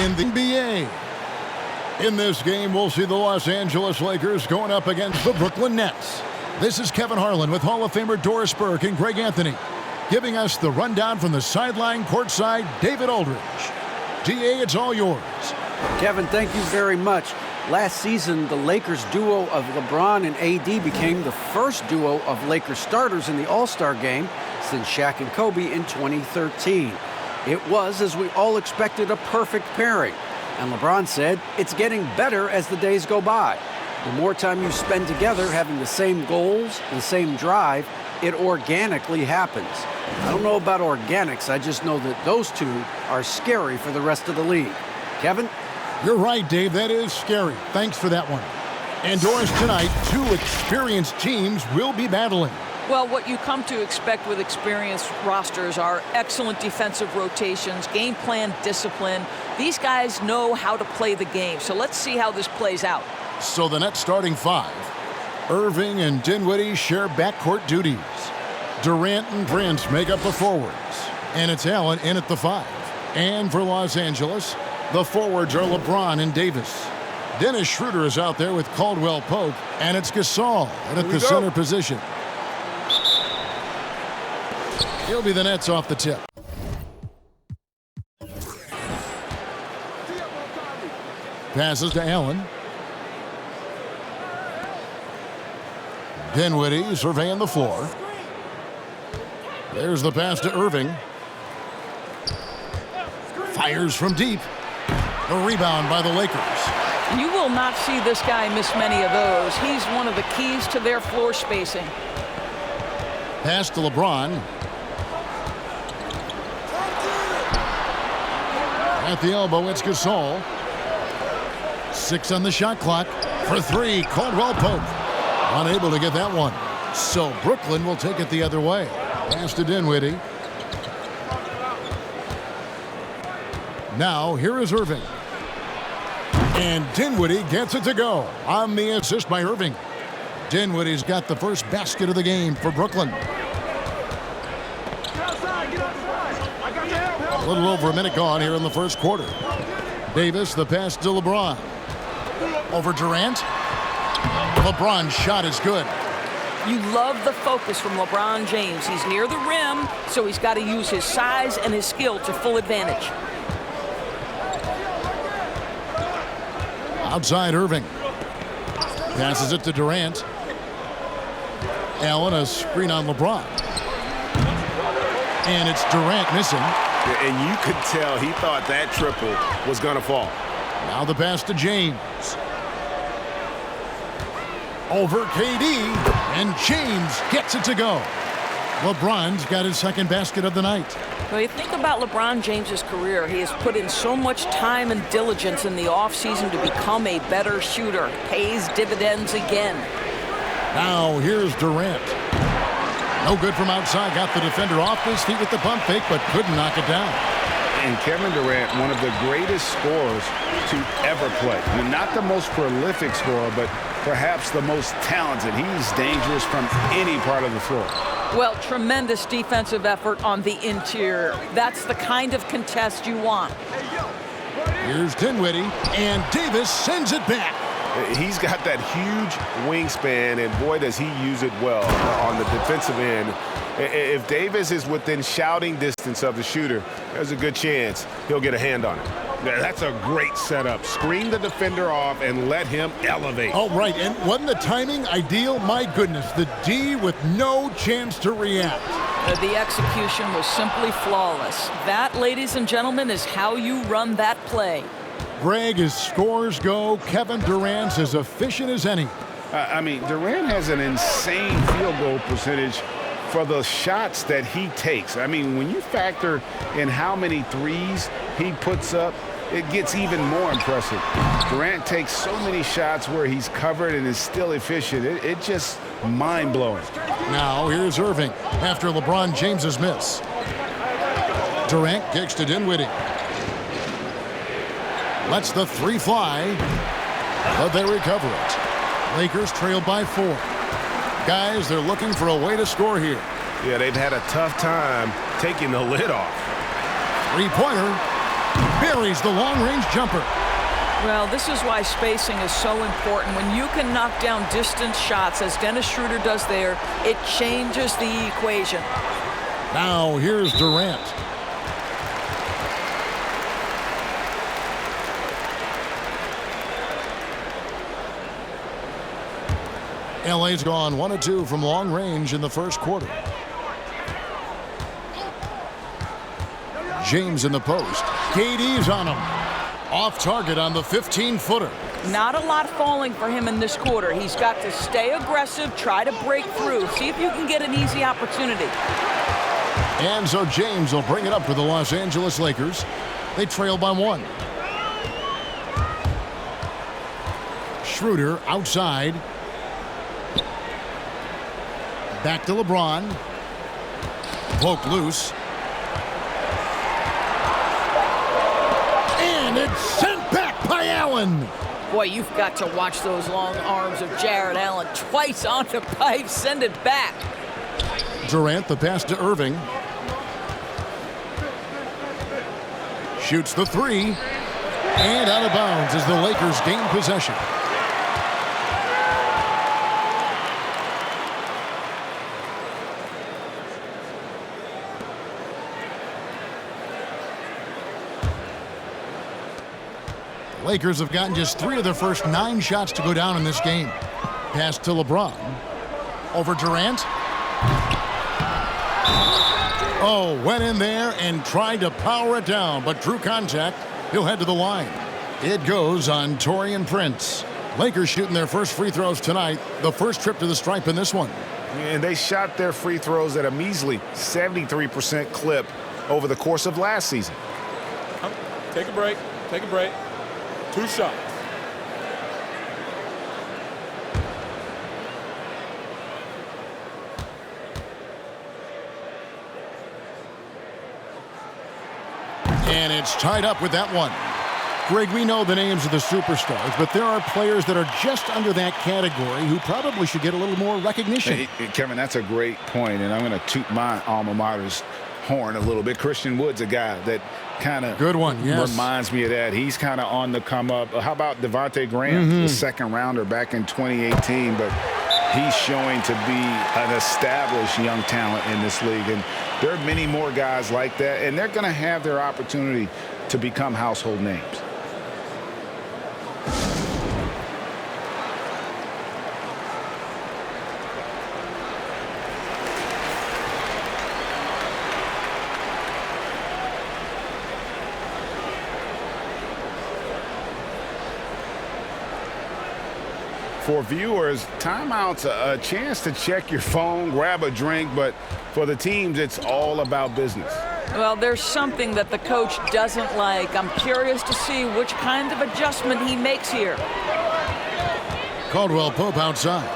in the NBA. In this game, we'll see the Los Angeles Lakers going up against the Brooklyn Nets. This is Kevin Harlan with Hall of Famer Doris Burke and Greg Anthony, giving us the rundown from the sideline courtside, David Aldridge. DA, it's all yours. Kevin, thank you very much. Last season, the Lakers duo of LeBron and AD became the first duo of Lakers starters in the All-Star game since Shaq and Kobe in 2013. It was, as we all expected, a perfect pairing. And LeBron said, it's getting better as the days go by. The more time you spend together having the same goals, the same drive, it organically happens. I don't know about organics, I just know that those two are scary for the rest of the league. Kevin? You're right, Dave. That is scary. Thanks for that one. And Doris, tonight, two experienced teams will be battling. Well, what you come to expect with experienced rosters are excellent defensive rotations, game plan discipline. These guys know how to play the game, so let's see how this plays out. So the Nets starting five. Irving and Dinwiddie share backcourt duties. Durant and Prince make up the forwards. And it's Allen in at the five. And for Los Angeles, the forwards are LeBron and Davis. Dennis Schroeder is out there with Caldwell Pope, and it's Gasol at the center position. He'll be the Nets off the tip. Passes to Allen. Dinwiddie surveying the floor. There's the pass to Irving. Fires from deep. A rebound by the Lakers. You will not see this guy miss many of those. He's one of the keys to their floor spacing. Pass to LeBron. At the elbow, it's Gasol. 6 on the shot clock. For 3, Caldwell Pope. Unable to get that one. So Brooklyn will take it the other way. Pass to Dinwiddie. Now, here is Irving. And Dinwiddie gets it to go on the assist by Irving. Dinwiddie's got the first basket of the game for Brooklyn. A little over a minute gone here in the first quarter. Davis, the pass to LeBron. Over Durant. LeBron's shot is good. You love the focus from LeBron James. He's near the rim, so he's got to use his size and his skill to full advantage. Outside Irving. Passes it to Durant. Allen, a screen on LeBron. And it's Durant missing. And you could tell he thought that triple was going to fall. Now the pass to James. Over KD. And James gets it to go. LeBron's got his second basket of the night. When you think about LeBron James's career, he has put in so much time and diligence in the offseason to become a better shooter. Pays dividends again. Now here's Durant. No good from outside. Got the defender off his feet with the pump fake, but couldn't knock it down. And Kevin Durant, one of the greatest scorers to ever play. I mean, not the most prolific scorer, but perhaps the most talented. He's dangerous from any part of the floor. Well, tremendous defensive effort on the interior. That's the kind of contest you want. Here's Dinwiddie, and Davis sends it back. He's got that huge wingspan, and boy, does he use it well on the defensive end. If Davis is within shouting distance of the shooter, there's a good chance he'll get a hand on it. That's a great setup. Screen the defender off and let him elevate. Oh, right, and wasn't the timing ideal? My goodness, the D with no chance to react. The execution was simply flawless. That, ladies and gentlemen, is how you run that play. Greg, as scores go, Kevin Durant's as efficient as any. I mean, Durant has an insane field goal percentage for the shots that he takes. I mean, when you factor in how many threes he puts up, it gets even more impressive. Durant takes so many shots where he's covered and is still efficient. It's just mind-blowing. Now here's Irving after LeBron James's miss. Durant kicks to Dinwiddie. Lets the 3 fly, but they recover it. Lakers trail by 4. Guys, they're looking for a way to score here. Yeah, they've had a tough time taking the lid off. Three-pointer. buries the long-range jumper. Well, this is why spacing is so important. When you can knock down distance shots, as Dennis Schroeder does there, it changes the equation. Now here's Durant. LA's gone 1 of 2 from long range in the first quarter. James in the post. KD's on him. Off target on the 15-footer. Not a lot falling for him in this quarter. He's got to stay aggressive, try to break through, see if you can get an easy opportunity. And so James will bring it up for the Los Angeles Lakers. They trail by 1. Schroeder outside. Back to LeBron. Poke loose. And it's sent back by Allen. Boy, you've got to watch those long arms of Jared Allen. Twice on the pipe, send it back. Durant, the pass to Irving. Shoots the 3. And out of bounds as the Lakers gain possession. Lakers have gotten just 3 of their first 9 shots to go down in this game. Pass to LeBron. Over Durant. Oh, went in there and tried to power it down, but drew contact. He'll head to the line. It goes on Taurean Prince. Lakers shooting their first free throws tonight. The first trip to the stripe in this one. And they shot their free throws at a measly 73% clip over the course of last season. Take a break. Take a break. 2 shots. And it's tied up with that one. Greg, we know the names of the superstars, but there are players that are just under that category who probably should get a little more recognition. Hey, Kevin, that's a great point, and I'm going to toot my alma mater's horn a little bit. Christian Wood's a guy that kind of reminds me of that. He's kind of on the come up. How about Devontae Graham, the second rounder back in 2018, but he's showing to be an established young talent in this league, and there are many more guys like that, and they're going to have their opportunity to become household names. For viewers, timeout's a chance to check your phone, grab a drink, but for the teams, it's all about business. Well, there's something that the coach doesn't like. I'm curious to see which kind of adjustment he makes here. Caldwell Pope outside.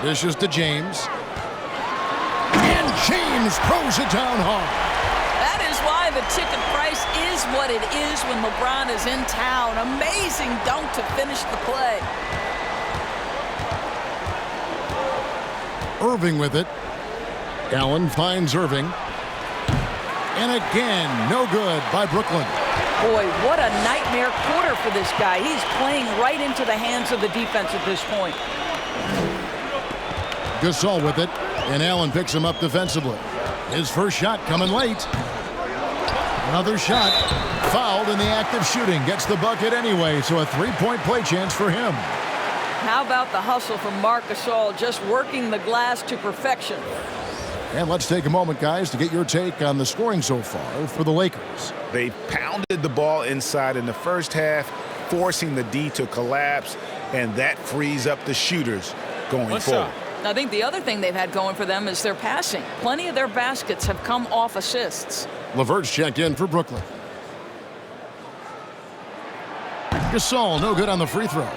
Dishes to James. And James throws it down hard. That is why the ticket price is what it is when LeBron is in town. Amazing dunk to finish the play. Irving with it. Allen finds Irving. And again, no good by Brooklyn. Boy, what a nightmare quarter for this guy. He's playing right into the hands of the defense at this point. Gasol with it, and Allen picks him up defensively. His first shot coming late. Another shot, fouled in the act of shooting. Gets the bucket anyway, so a 3-point play chance for him. How about the hustle from Marc Gasol, just working the glass to perfection. And let's take a moment, guys, to get your take on the scoring so far for the Lakers. They pounded the ball inside in the first half, forcing the D to collapse, and that frees up the shooters going forward. I think the other thing they've had going for them is their passing. Plenty of their baskets have come off assists. LeVert's checked in for Brooklyn. Gasol, no good on the free throw.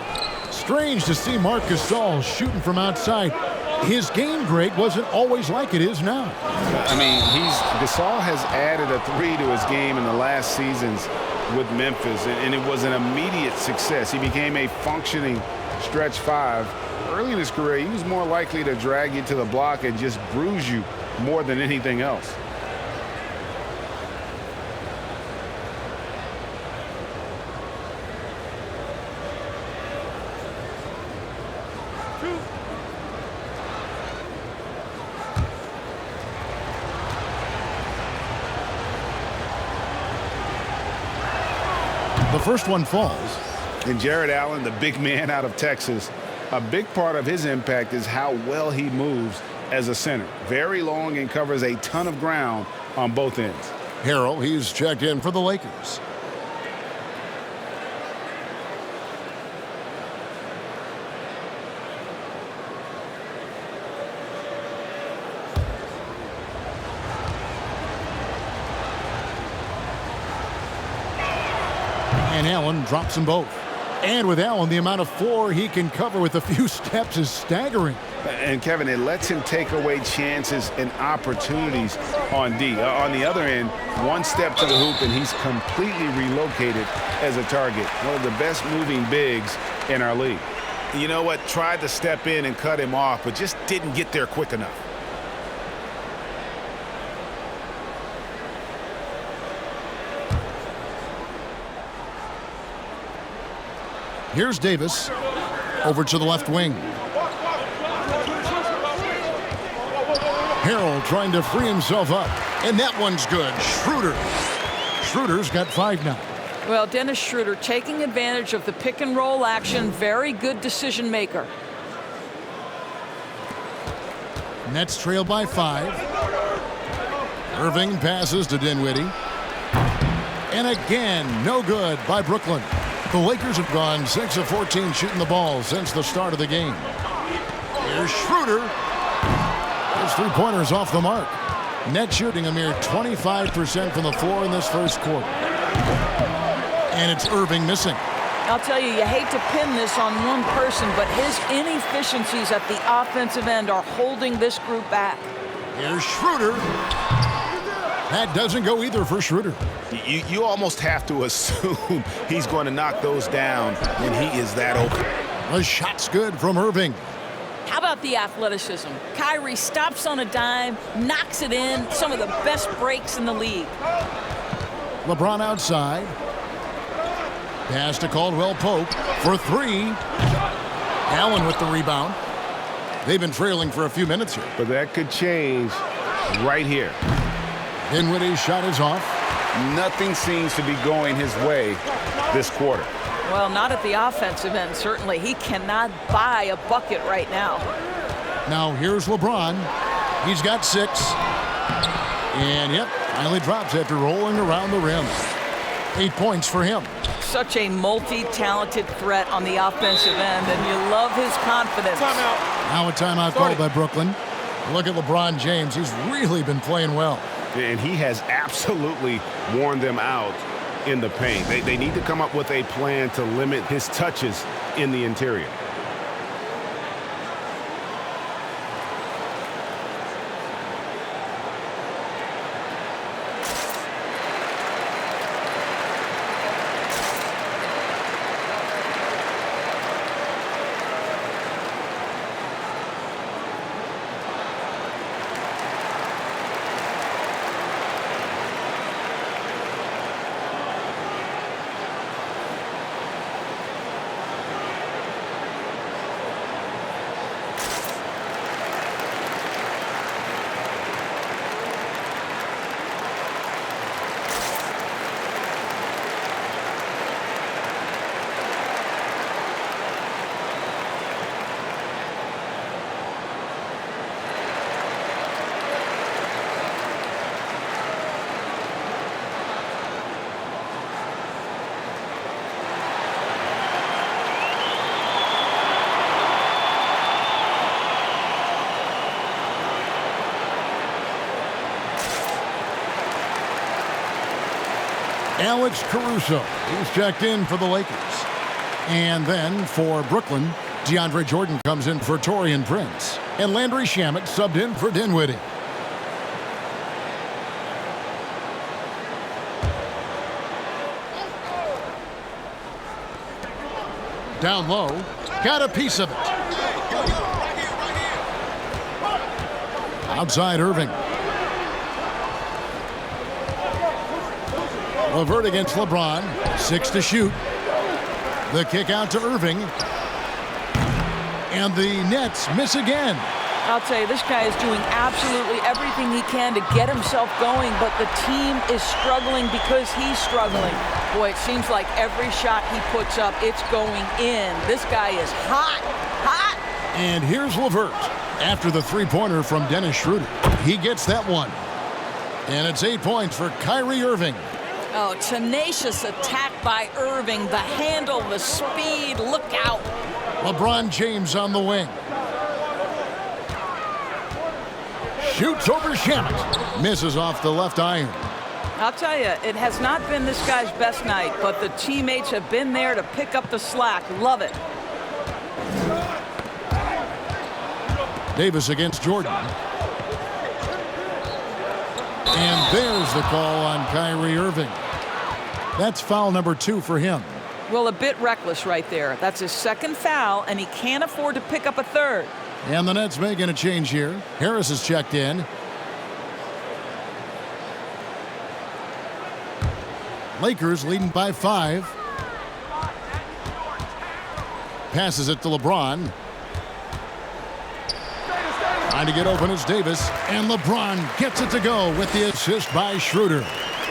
Strange to see Marc Gasol shooting from outside. His game, Greg, wasn't always like it is now. I mean, Gasol has added a 3 to his game in the last seasons with Memphis, and it was an immediate success. He became a functioning stretch 5. Early in his career, he was more likely to drag you to the block and just bruise you more than anything else. The first one falls. And Jared Allen, the big man out of Texas, a big part of his impact is how well he moves as a center. Very long and covers a ton of ground on both ends. Harrell, he's checked in for the Lakers. And Allen drops them both. And with Allen, the amount of floor he can cover with a few steps is staggering. And, Kevin, it lets him take away chances and opportunities on D. On the other end, one step to the hoop, and he's completely relocated as a target. One of the best moving bigs in our league. You know what? Tried to step in and cut him off, but just didn't get there quick enough. Here's Davis over to the left wing. Harrell trying to free himself up. And that one's good. Schroeder. Schroeder's got 5 now. Well, Dennis Schroeder taking advantage of the pick and roll action. Very good decision maker. Nets trail by 5. Irving passes to Dinwiddie. And again, no good by Brooklyn. The Lakers have gone 6 of 14 shooting the ball since the start of the game. Here's Schroeder. His 3-pointers off the mark. Net shooting a mere 25% from the floor in this first quarter. And it's Irving missing. I'll tell you, you hate to pin this on one person, but his inefficiencies at the offensive end are holding this group back. Here's Schroeder. That doesn't go either for Schroeder. You almost have to assume he's going to knock those down when he is that open. The shot's good from Irving. How about the athleticism? Kyrie stops on a dime, knocks it in. Some of the best breaks in the league. LeBron outside. Pass to Caldwell Pope for 3. Allen with the rebound. They've been trailing for a few minutes here. But that could change right here. Dinwiddie's shot is off. Nothing seems to be going his way this quarter. Well, not at the offensive end, certainly. He cannot buy a bucket right now. Now here's LeBron. He's got 6. And yep, finally drops after rolling around the rim. 8 points for him. Such a multi-talented threat on the offensive end, and you love his confidence. Timeout. Now a timeout called by Brooklyn. Look at LeBron James. He's really been playing well. And he has absolutely worn them out in the paint. They need to come up with a plan to limit his touches in the interior. Alex Caruso, he's checked in for the Lakers. And then for Brooklyn, DeAndre Jordan comes in for Taurean Prince. And Landry Shamet subbed in for Dinwiddie. Down low, got a piece of it. Outside Irving. LeVert against LeBron. 6 to shoot. The kick out to Irving. And the Nets miss again. I'll tell you, this guy is doing absolutely everything he can to get himself going, but the team is struggling because he's struggling. Boy, it seems like every shot he puts up, it's going in. This guy is hot, hot. And here's LeVert. After the three-pointer from Dennis Schroeder, he gets that one. And it's 8 points for Kyrie Irving. Oh, tenacious attack by Irving. The handle, the speed, look out. LeBron James on the wing. Shoots over Shamet. Misses off the left iron. I'll tell you, it has not been this guy's best night, but the teammates have been there to pick up the slack. Love it. Davis against Jordan. And there's the call on Kyrie Irving. That's foul number 2 for him. Well, a bit reckless right there. That's his second foul, and he can't afford to pick up a third. And the Nets making a change here. Harris is checked in. Lakers leading by 5. Passes it to LeBron. Trying to get open is Davis. And LeBron gets it to go with the assist by Schroeder.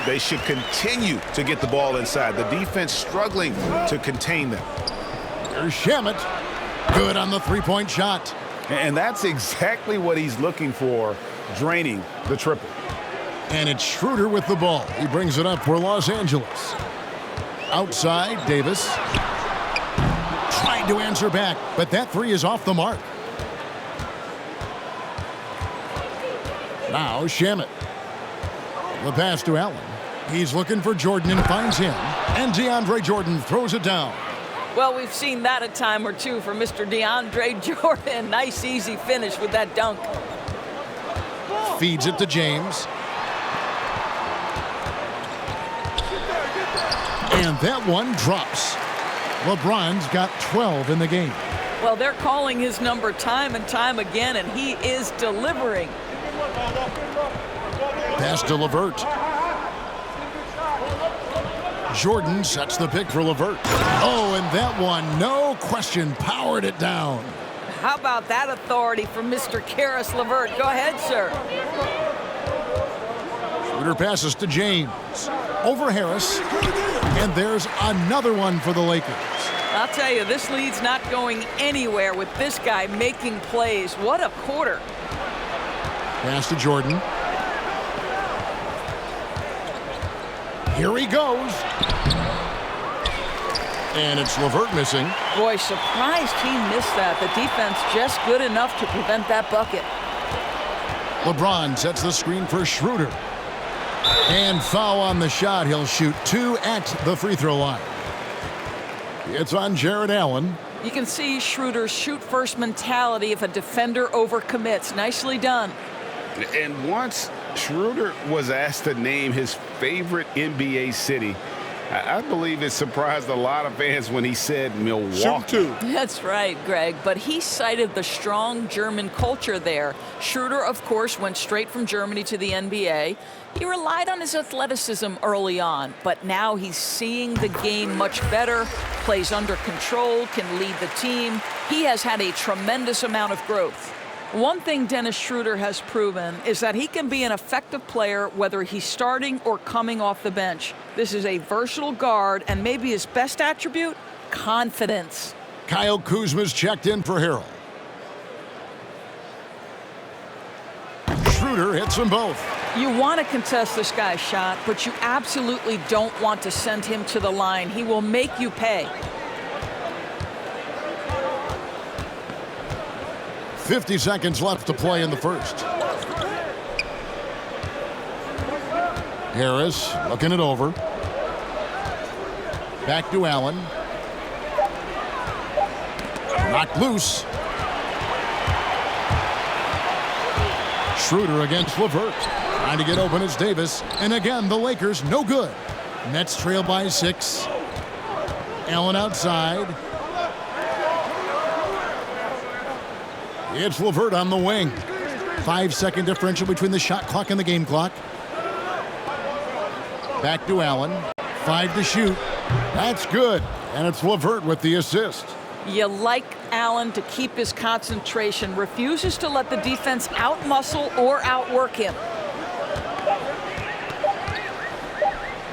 They should continue to get the ball inside. The defense struggling to contain them. Here's Shamet. Good on the three-point shot. And that's exactly what he's looking for, draining the triple. And it's Schroeder with the ball. He brings it up for Los Angeles. Outside, Davis. Trying to answer back, but that three is off the mark. Now Shamet. The pass to Allen. He's looking for Jordan and finds him. And DeAndre Jordan throws it down. Well, we've seen that a time or two for Mr. DeAndre Jordan. Nice, easy finish with that dunk. Feeds it to James. And that one drops. LeBron's got 12 in the game. Well, they're calling his number time and time again, and he is delivering. Pass to LeVert. Jordan sets the pick for LeVert. Oh, and that one, no question, powered it down. How about that authority from Mr. Karis LeVert? Go ahead, sir. Schroeder passes to James. Over Harris. And there's another one for the Lakers. I'll tell you, this lead's not going anywhere with this guy making plays. What a quarter. Pass to Jordan. Here he goes. And it's LeVert missing. Boy, surprised he missed that. The defense just good enough to prevent that bucket. LeBron sets the screen for Schroeder. And foul on the shot. He'll shoot 2 at the free throw line. It's on Jared Allen. You can see Schroeder's shoot-first mentality if a defender overcommits. Nicely done. And once Schroeder was asked to name his favorite NBA city, I believe it surprised a lot of fans when he said Milwaukee. That's right, Greg. But he cited the strong German culture there. Schroeder, of course, went straight from Germany to the NBA. He relied on his athleticism early on, but now he's seeing the game much better, plays under control, can lead the team. He has had a tremendous amount of growth. One thing Dennis Schroeder has proven is that he can be an effective player whether he's starting or coming off the bench. This is a versatile guard, and maybe his best attribute, confidence. Kyle Kuzma's checked in for Harrell. Schroeder hits them both. You want to contest this guy's shot, but you absolutely don't want to send him to the line. He will make you pay. 50 seconds left to play in the first. Harris looking it over. Back to Allen. Knocked loose. Schroeder against LeVert. Trying to get open is Davis. And again, the Lakers no good. Nets trail by 6. Allen outside. It's LeVert on the wing. 5-second differential between the shot clock and the game clock. Back to Allen. 5 to shoot. That's good. And it's LeVert with the assist. You like Allen to keep his concentration, refuses to let the defense outmuscle or outwork him.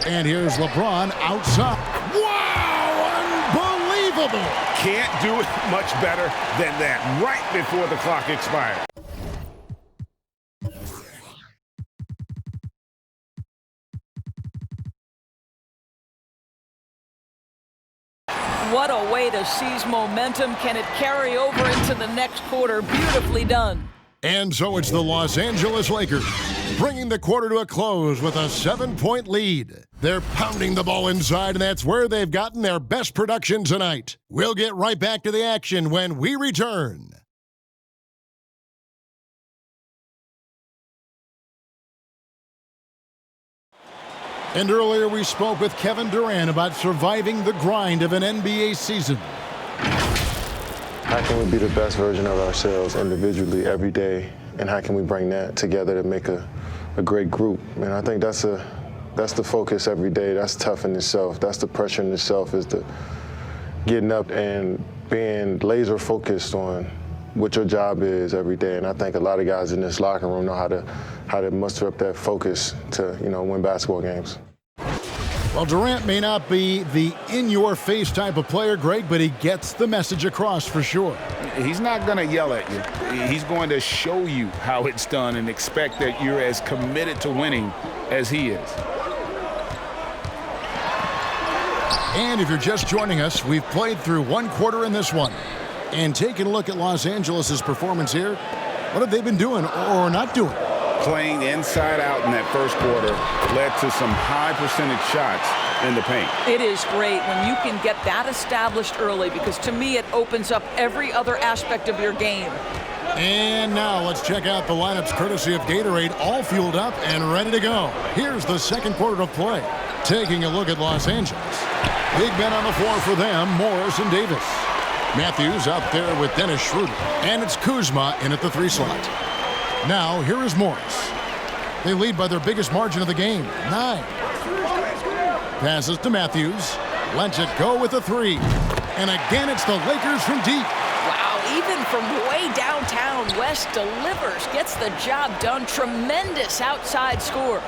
And here's LeBron outside. Wow, unbelievable. Can't do it much better than that right before the clock expired. What a way to seize momentum. Can it carry over into the next quarter? Beautifully done. And so it's the Los Angeles Lakers bringing the quarter to a close with a 7-point lead. They're pounding the ball inside, and that's where they've gotten their best production tonight. We'll get right back to the action when we return. And earlier we spoke with Kevin Durant about surviving the grind of an NBA season. How can we be the best version of ourselves individually every day, and how can we bring that together to make a great group? And I think that's the focus every day. That's tough in itself. That's the pressure in itself, is the getting up and being laser focused on what your job is every day. And I think a lot of guys in this locker room know how to muster up that focus to, win basketball games. Well, Durant may not be the in-your-face type of player, Greg, but he gets the message across for sure. He's not going to yell at you. He's going to show you how it's done and expect that you're as committed to winning as he is. And if you're just joining us, we've played through one quarter in this one. And taking a look at Los Angeles' performance here, what have they been doing or not doing? Playing inside out in that first quarter led to some high percentage shots in the paint. It is great when you can get that established early, because to me it opens up every other aspect of your game. And now let's check out the lineups courtesy of Gatorade, all fueled up and ready to go. Here's the second quarter of play. Taking a look at Los Angeles. Big men on the floor for them, Morris and Davis. Matthews out there with Dennis Schroeder. And it's Kuzma in at the 3 slot. Now, here is Morris. They lead by their biggest margin of the game, 9. Passes to Matthews. Lets it go with a 3. And again, it's the Lakers from deep. Wow, even from way downtown, West delivers, gets the job done. Tremendous outside score.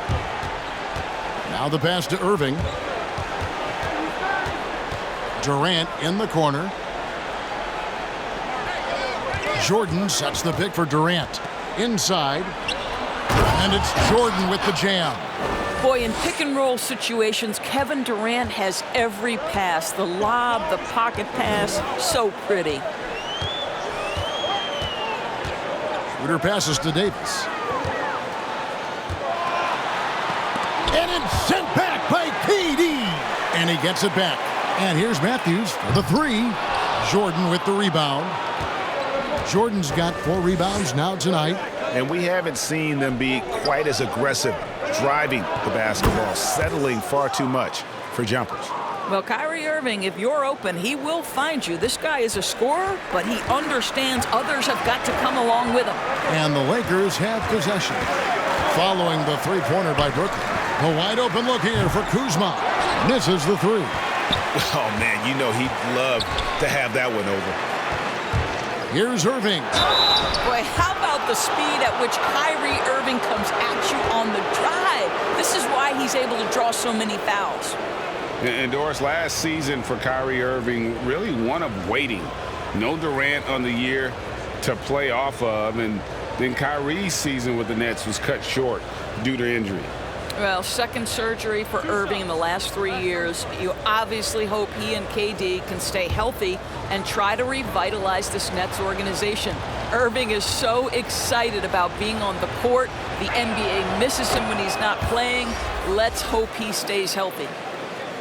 Now the pass to Irving. Durant in the corner. Jordan sets the pick for Durant. Inside. And it's Jordan with the jam. Boy, in pick-and-roll situations, Kevin Durant has every pass. The lob, the pocket pass, so pretty. Schroeder passes to Davis. And it's sent back by KD. And he gets it back. And here's Matthews for the 3. Jordan with the rebound. Jordan's got 4 rebounds now tonight. And we haven't seen them be quite as aggressive, driving the basketball, settling far too much for jumpers. Well, Kyrie Irving, if you're open, he will find you. This guy is a scorer, but he understands others have got to come along with him. And the Lakers have possession. Following the 3-pointer by Brooklyn. A wide open look here for Kuzma. Misses the 3. Oh, man, he'd love to have that one over. Here's Irving. Boy, how about the speed at which Kyrie Irving comes at you on the drive? This is why he's able to draw so many fouls. And Doris, last season for Kyrie Irving, really one of waiting. No Durant on the year to play off of, and then Kyrie's season with the Nets was cut short due to injury. Well, second surgery for Irving in the last 3 years. You obviously hope he and KD can stay healthy and try to revitalize this Nets organization. Irving is so excited about being on the court. The NBA misses him when he's not playing. Let's hope he stays healthy.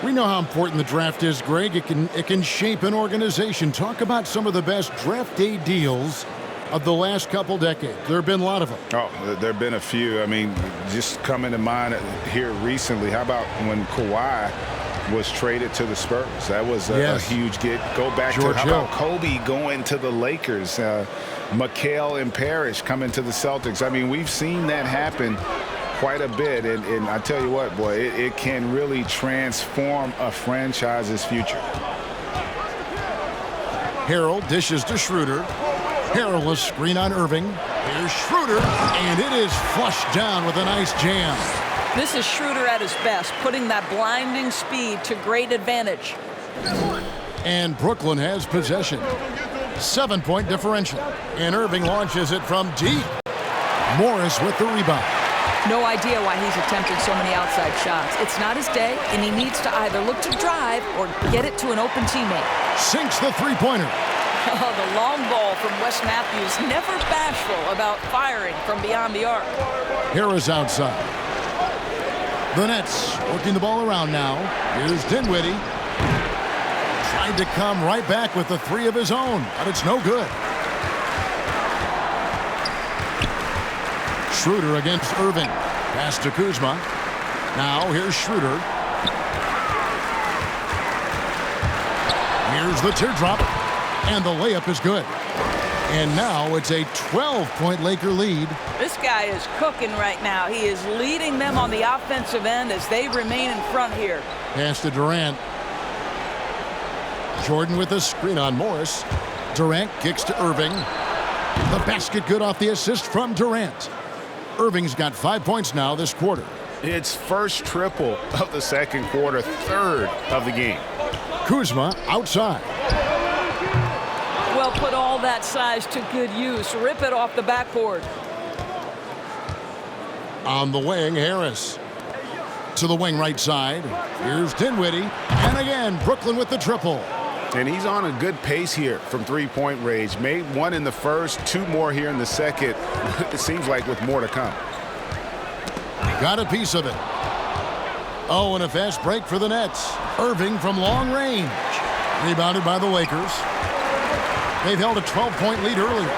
We know how important the draft is, Greg. It can shape an organization. Talk about some of the best draft day deals of the last couple decades. There have been a lot of them. Oh, there have been a few. I mean, just coming to mind here recently, how about when Kawhi was traded to the Spurs? That was a huge get. Go back George to how Hill. about Kobe going to the Lakers? McHale and Parrish coming to the Celtics. I mean, we've seen that happen quite a bit. And I tell you what, boy, it can really transform a franchise's future. Harrell dishes to Schroeder. Harrell a screen on Irving. Here's Schroeder, and it is flushed down with a nice jam. This is Schroeder at his best, putting that blinding speed to great advantage. And Brooklyn has possession. 7-point differential. And Irving launches it from deep. Morris with the rebound. No idea why he's attempting so many outside shots. It's not his day, and he needs to either look to drive or get it to an open teammate. Sinks the three-pointer. Oh, the long ball from Wes Matthews, never bashful about firing from beyond the arc. Harris outside. The Nets working the ball around now. Here's Dinwiddie. Tried to come right back with the three of his own, but it's no good. Schroeder against Irving. Pass to Kuzma. Now here's Schroeder. Here's the teardrop. And the layup is good. And now it's a 12-point Laker lead. This guy is cooking right now. He is leading them on the offensive end as they remain in front here. Pass to Durant. Jordan with a screen on Morris. Durant kicks to Irving. The basket good off the assist from Durant. Irving's got 5 points now this quarter. It's first triple of the second quarter, third of the game. Kuzma outside. Well, put all that size to good use. Rip it off the backboard. On the wing, Harris. To the wing right side. Here's Dinwiddie. And again, Brooklyn with the triple. And he's on a good pace here from three-point range. Made one in the first, two more here in the second. It seems like with more to come. Got a piece of it. Oh, and a fast break for the Nets. Irving from long range. Rebounded by the Lakers. They've held a 12-point lead earlier.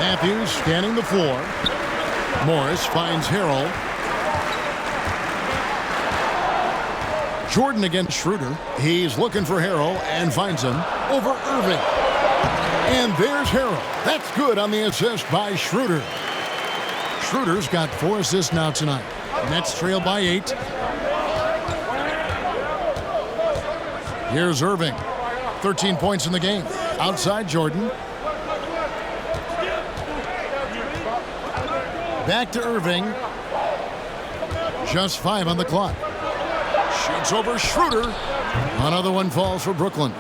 Matthews scanning the floor. Morris finds Harrell. Jordan against Schroeder. He's looking for Harrell and finds him over Irving. And there's Harrell. That's good on the assist by Schroeder. Schroeder's got 4 assists now tonight. Nets trail by 8. Here's Irving. 13 points in the game. Outside Jordan. Back to Irving. Just 5 on the clock. Shoots over Schroeder. Another one falls for Brooklyn.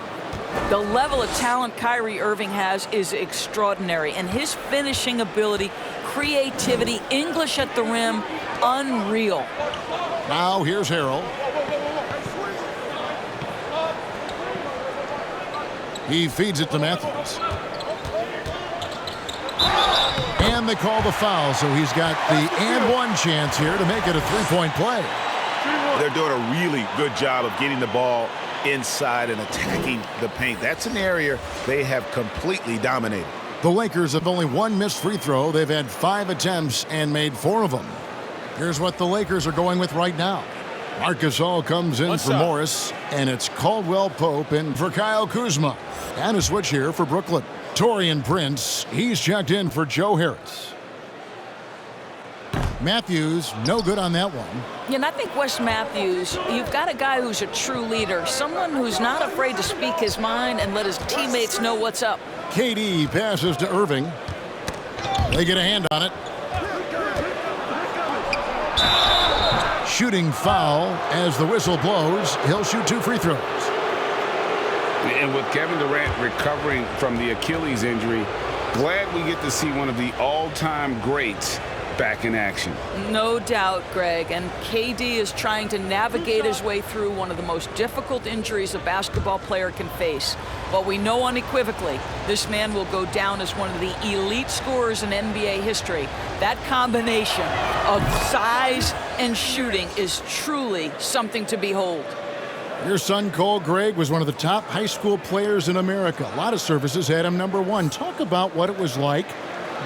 The level of talent Kyrie Irving has is extraordinary, and his finishing ability, creativity, English at the rim, unreal. Now here's Harrell. He feeds it to Matthews. And they call the foul, so he's got the and one chance here to make it a three-point play. They're doing a really good job of getting the ball inside and attacking the paint. That's an area they have completely dominated. The Lakers have only one missed free throw. They've had 5 attempts and made 4 of them. Here's what the Lakers are going with right now. Marc Gasol comes in for Morris, and it's Caldwell Pope in for Kyle Kuzma. And a switch here for Brooklyn. Taurean Prince, he's checked in for Joe Harris. Matthews, no good on that one. Yeah, and I think Wes Matthews, you've got a guy who's a true leader, someone who's not afraid to speak his mind and let his teammates know what's up. KD passes to Irving. They get a hand on it. Shooting foul as the whistle blows. He'll shoot 2 free throws. And with Kevin Durant recovering from the Achilles injury, glad we get to see one of the all-time greats back in action. No doubt, Greg. And KD is trying to navigate his way through one of the most difficult injuries a basketball player can face. But we know unequivocally this man will go down as one of the elite scorers in NBA history. That combination of size and shooting is truly something to behold. Your son, Cole Gregg, was one of the top high school players in America. A lot of services had him number 1. Talk about what it was like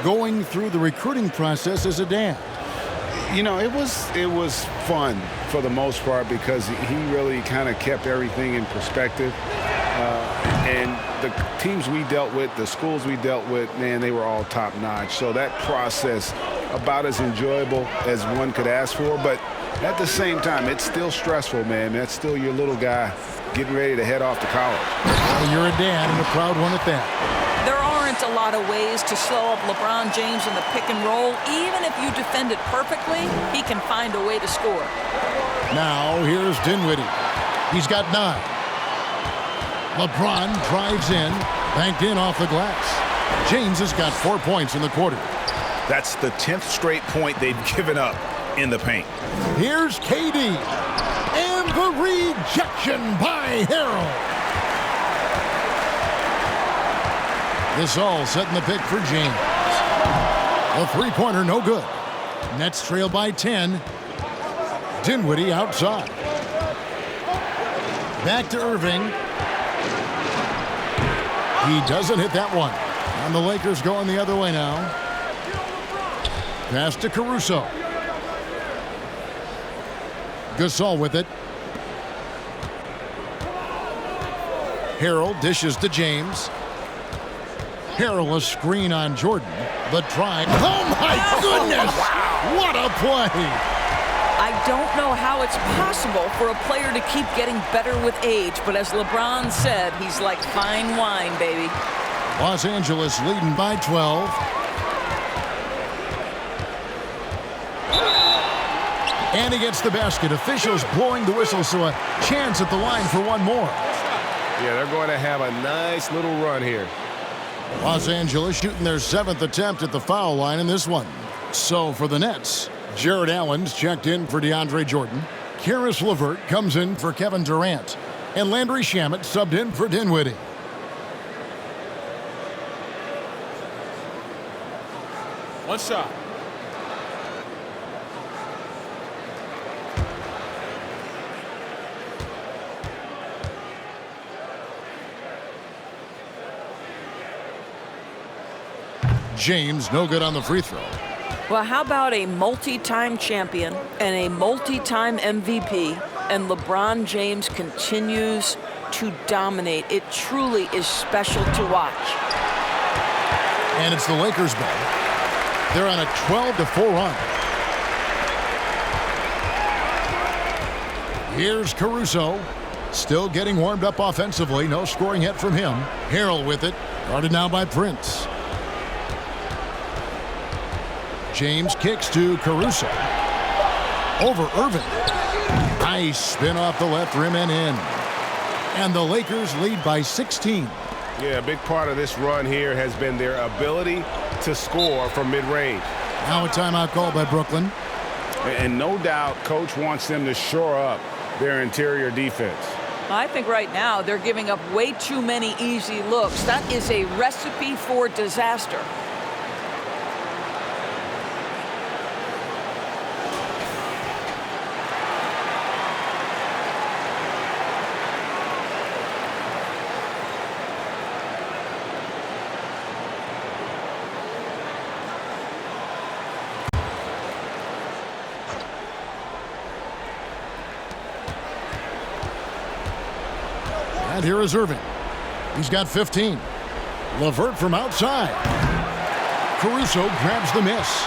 going through the recruiting process as a dad. You know, it was fun for the most part because he really kind of kept everything in perspective. And the teams we dealt with, the schools we dealt with, man, they were all top-notch. So that process, about as enjoyable as one could ask for. But at the same time, it's still stressful, man. That's still your little guy getting ready to head off to college. Well, you're a dad and a proud one at that. There aren't a lot of ways to slow up LeBron James in the pick and roll. Even if you defend it perfectly, he can find a way to score. Now here's Dinwiddie. He's got 9. LeBron drives in, banked in off the glass. James has got 4 points in the quarter. That's the 10th straight point they've given up in the paint. Here's KD. And the rejection by Harrell. This all setting the pick for James. A three-pointer, no good. Nets trail by 10. Dinwiddie outside. Back to Irving. He doesn't hit that one. And the Lakers going the other way now. Pass to Caruso. Gasol with it. Harrell dishes to James. Harrell a screen on Jordan. The try. Oh my goodness! What a play! I don't know how it's possible for a player to keep getting better with age, but as LeBron said, he's like fine wine, baby. Los Angeles leading by 12. And he gets the basket. Officials blowing the whistle, so a chance at the line for one more. Yeah, they're going to have a nice little run here. Los Angeles shooting their 7th attempt at the foul line in this one. So for the Nets, Jared Allen's checked in for DeAndre Jordan. Karis LeVert comes in for Kevin Durant. And Landry Shamet subbed in for Dinwiddie. One shot. James, no good on the free throw. Well, how about a multi-time champion and a multi-time MVP, and LeBron James continues to dominate. It truly is special to watch. And it's the Lakers' ball. They're on a 12-4 run. Here's Caruso. Still getting warmed up offensively. No scoring yet from him. Harrell with it. Guarded now by Prince. James kicks to Caruso. Over Irving. Nice spin off the left rim and in. And the Lakers lead by 16. Yeah, a big part of this run here has been their ability to score from mid-range. Now a timeout call by Brooklyn. And no doubt, Coach wants them to shore up their interior defense. I think right now they're giving up way too many easy looks. That is a recipe for disaster. And here is Irving. He's got 15. LeVert from outside. Caruso grabs the miss.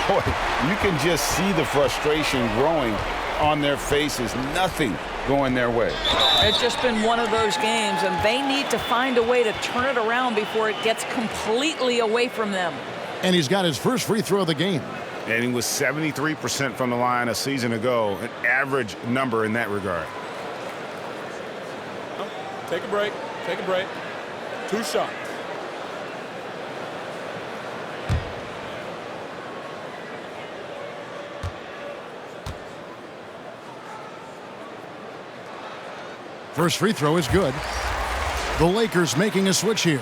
Boy, you can just see the frustration growing on their faces. Nothing going their way. It's just been one of those games, and they need to find a way to turn it around before it gets completely away from them. And he's got his first free throw of the game. And he was 73% from the line a season ago, an average number in that regard. Take a break. Take a break. 2 shots. First free throw is good. The Lakers making a switch here.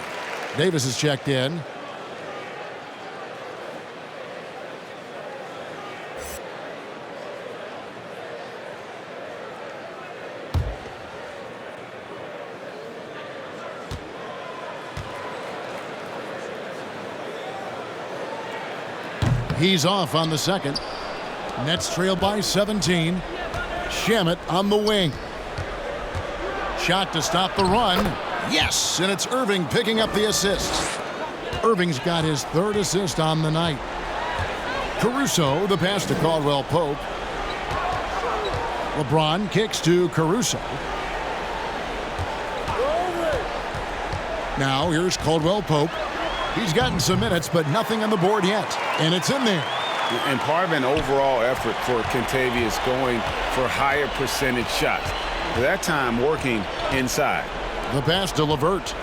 Davis is checked in. He's off on the second. Nets trail by 17. Shamet on the wing. Shot to stop the run. Yes, and it's Irving picking up the assist. Irving's got his third assist on the night. Caruso, the pass to Caldwell Pope. LeBron kicks to Caruso. Now here's Caldwell Pope. He's gotten some minutes, but nothing on the board yet. And it's in there. And part of an overall effort for Kentavious going for higher percentage shots. That time working inside. The pass to LeVert.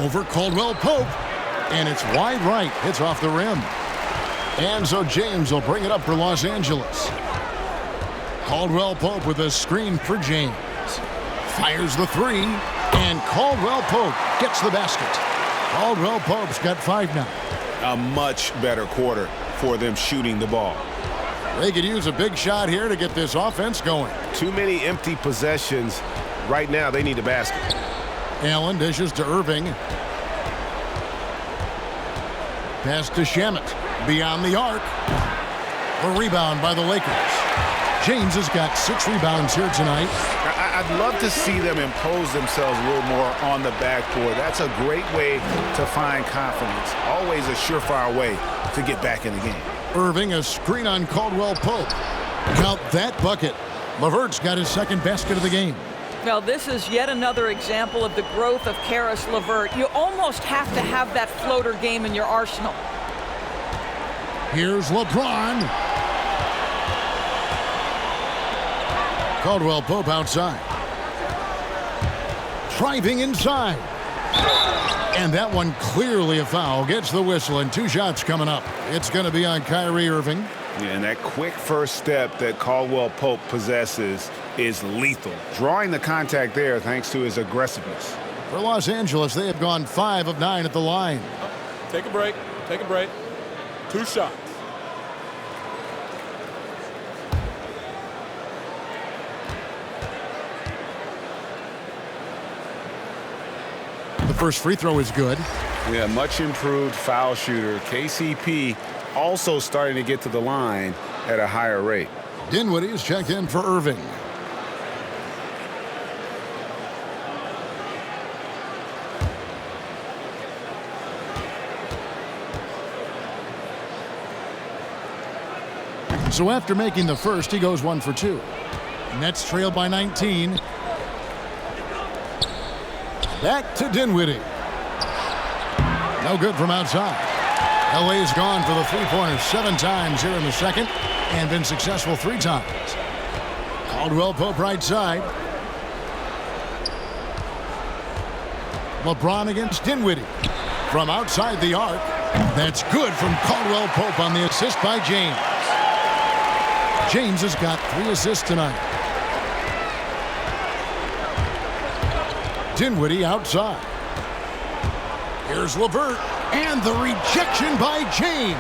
Over Caldwell Pope. And it's wide right. It's off the rim. And so James will bring it up for Los Angeles. Caldwell Pope with a screen for James. Fires the three. And Caldwell Pope gets the basket. Caldwell Pope's got 5 now. A much better quarter for them shooting the ball. They could use a big shot here to get this offense going. Too many empty possessions. Right now, they need a basket. Allen dishes to Irving. Pass to Shamet. Beyond the arc. A rebound by the Lakers. James has got 6 rebounds here tonight. I'd love to see them impose themselves a little more on the backboard. That's a great way to find confidence. Always a surefire way to get back in the game. Irving, a screen on Caldwell Pope. Count that bucket. LeVert's got his second basket of the game. Now, this is yet another example of the growth of Karis LeVert. You almost have to have that floater game in your arsenal. Here's LeBron. Caldwell Pope outside. Driving inside. And that one clearly a foul. Gets the whistle and 2 shots coming up. It's going to be on Kyrie Irving. Yeah, and that quick first step that Caldwell Pope possesses is lethal. Drawing the contact there thanks to his aggressiveness. For Los Angeles, they have gone 5 of 9 at the line. Take a break. Take a break. 2 shots. The first free throw is good. Yeah, much improved foul shooter. KCP also starting to get to the line at a higher rate. Dinwiddie's checked in for Irving. So after making the first, he goes 1 for 2. Nets trail by 19. Back to Dinwiddie. No good from outside. LA's gone for the three-pointer 7 times here in the second and been successful 3 times. Caldwell Pope right side. LeBron against Dinwiddie. From outside the arc. That's good from Caldwell Pope on the assist by James. James has got 3 assists tonight. Dinwiddie outside. Here's LeVert. And the rejection by James.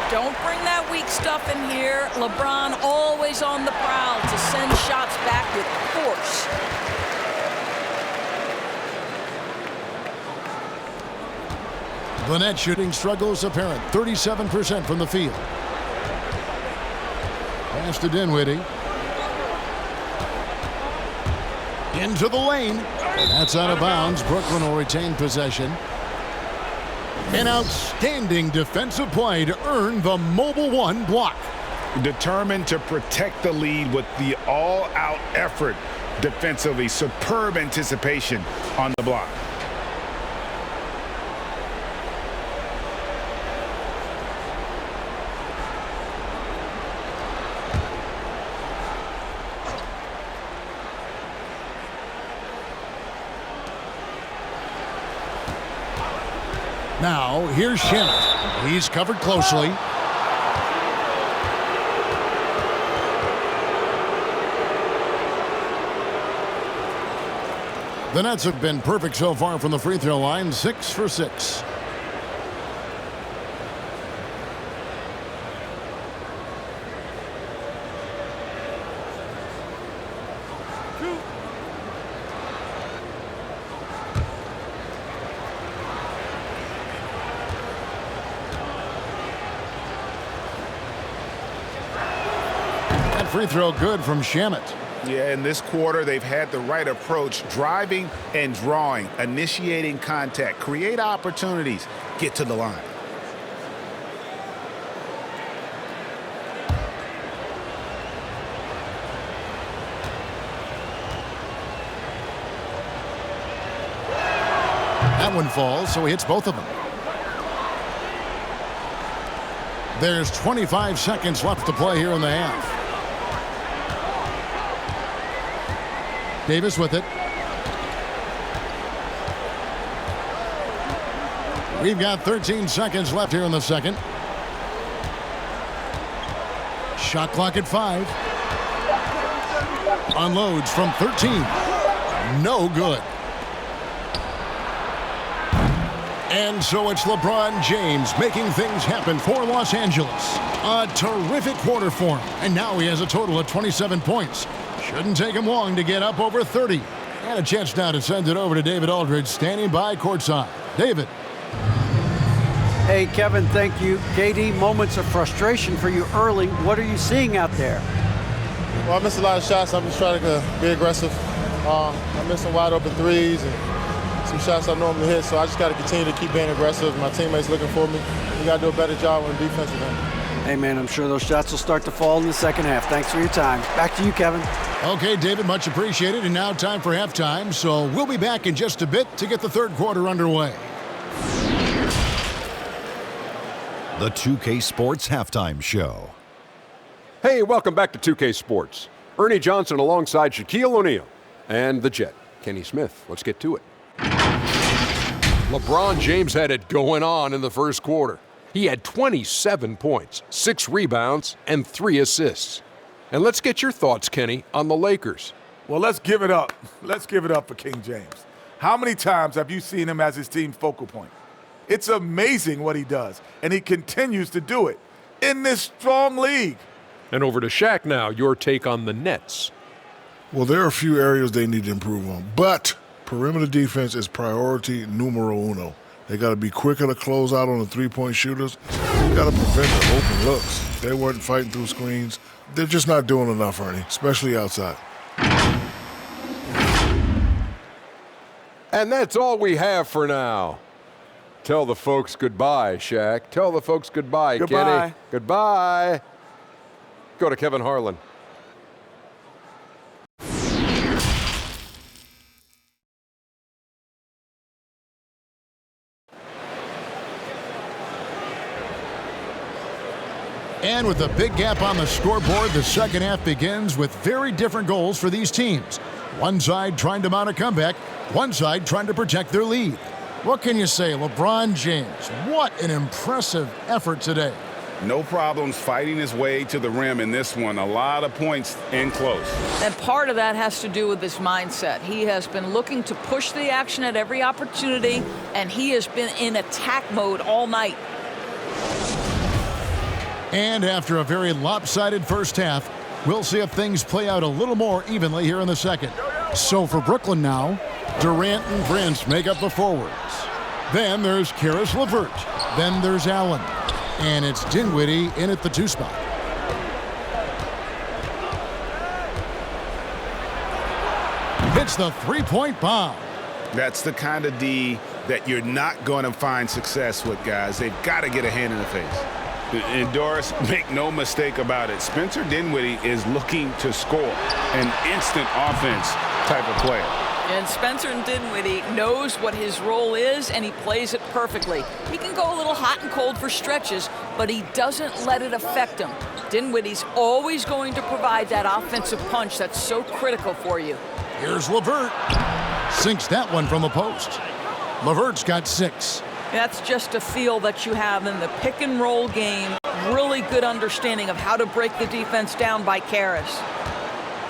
Don't bring that weak stuff in here. LeBron always on the prowl to send shots back with force. The net shooting struggles apparent. 37% from the field. Pass to Dinwiddie. Into the lane. That's out of bounds. Brooklyn will retain possession. An outstanding defensive play to earn the Mobile One block. Determined to protect the lead with the all-out effort defensively. Superb anticipation on the block. Now, here's Shamet. He's covered closely. The Nets have been perfect so far from the free throw line, 6 for 6. Free throw good from Shamet. Yeah, in this quarter, they've had the right approach, driving and drawing, initiating contact, create opportunities, get to the line. That one falls, so he hits both of them. There's 25 seconds left to play here in the half. Davis with it. We've got 13 seconds left here in the second. Shot clock at 5. Unloads from 13. No good. And so it's LeBron James making things happen for Los Angeles. A terrific quarter for him. And now he has a total of 27 points. Shouldn't take him long to get up over 30. And a chance now to send it over to David Aldridge, standing by courtside. David. Hey, Kevin, thank you. KD, moments of frustration for you early. What are you seeing out there? Well, I missed a lot of shots. I'm just trying to be aggressive. I missed some wide open threes and some shots I normally hit, so I just got to continue to keep being aggressive. My teammates looking for me. We got to do a better job on the defensive end. Hey, man, I'm sure those shots will start to fall in the second half. Thanks for your time. Back to you, Kevin. Okay, David, much appreciated. And now time for halftime, so we'll be back in just a bit to get the third quarter underway. The 2K Sports Halftime Show. Hey, welcome back to 2K Sports. Ernie Johnson alongside Shaquille O'Neal and the Jet, Kenny Smith. Let's get to it. LeBron James had it going on in the first quarter. He had 27 points, 6 rebounds, and 3 assists. And let's get your thoughts, Kenny, on the Lakers. Well, let's give it up. Let's give it up for King James. How many times have you seen him as his team's focal point? It's amazing what he does, and he continues to do it in this strong league. And over to Shaq now, your take on the Nets. Well, there are a few areas they need to improve on, but perimeter defense is priority numero uno. They got to be quicker to close out on the three-point shooters. They got to prevent the open looks. They weren't fighting through screens. They're just not doing enough, Ernie, especially outside. And that's all we have for now. Tell the folks goodbye, Shaq. Tell the folks goodbye, Kenny. Goodbye. Go to Kevin Harlan. And with a big gap on the scoreboard, the second half begins with very different goals for these teams. One side trying to mount a comeback, one side trying to protect their lead. What can you say, LeBron James? What an impressive effort today. No problems fighting his way to the rim in this one. A lot of points in close. And part of that has to do with his mindset. He has been looking to push the action at every opportunity, and he has been in attack mode all night. And after a very lopsided first half, we'll see if things play out a little more evenly here in the second. So for Brooklyn now, Durant and Prince make up the forwards. Then there's Karis LeVert. Then there's Allen. And it's Dinwiddie in at the 2 spot. Hits the three-point bomb. That's the kind of D that you're not going to find success with, guys. They've got to get a hand in the face. And Doris, make no mistake about it, Spencer Dinwiddie is looking to score, an instant offense type of player. And Spencer Dinwiddie knows what his role is, and he plays it perfectly. He can go a little hot and cold for stretches, but he doesn't let it affect him. Dinwiddie's always going to provide that offensive punch that's so critical for you. Here's LeVert. Sinks that one from the post. LeVert's got 6. That's just a feel that you have in the pick and roll game. Really good understanding of how to break the defense down by Karis.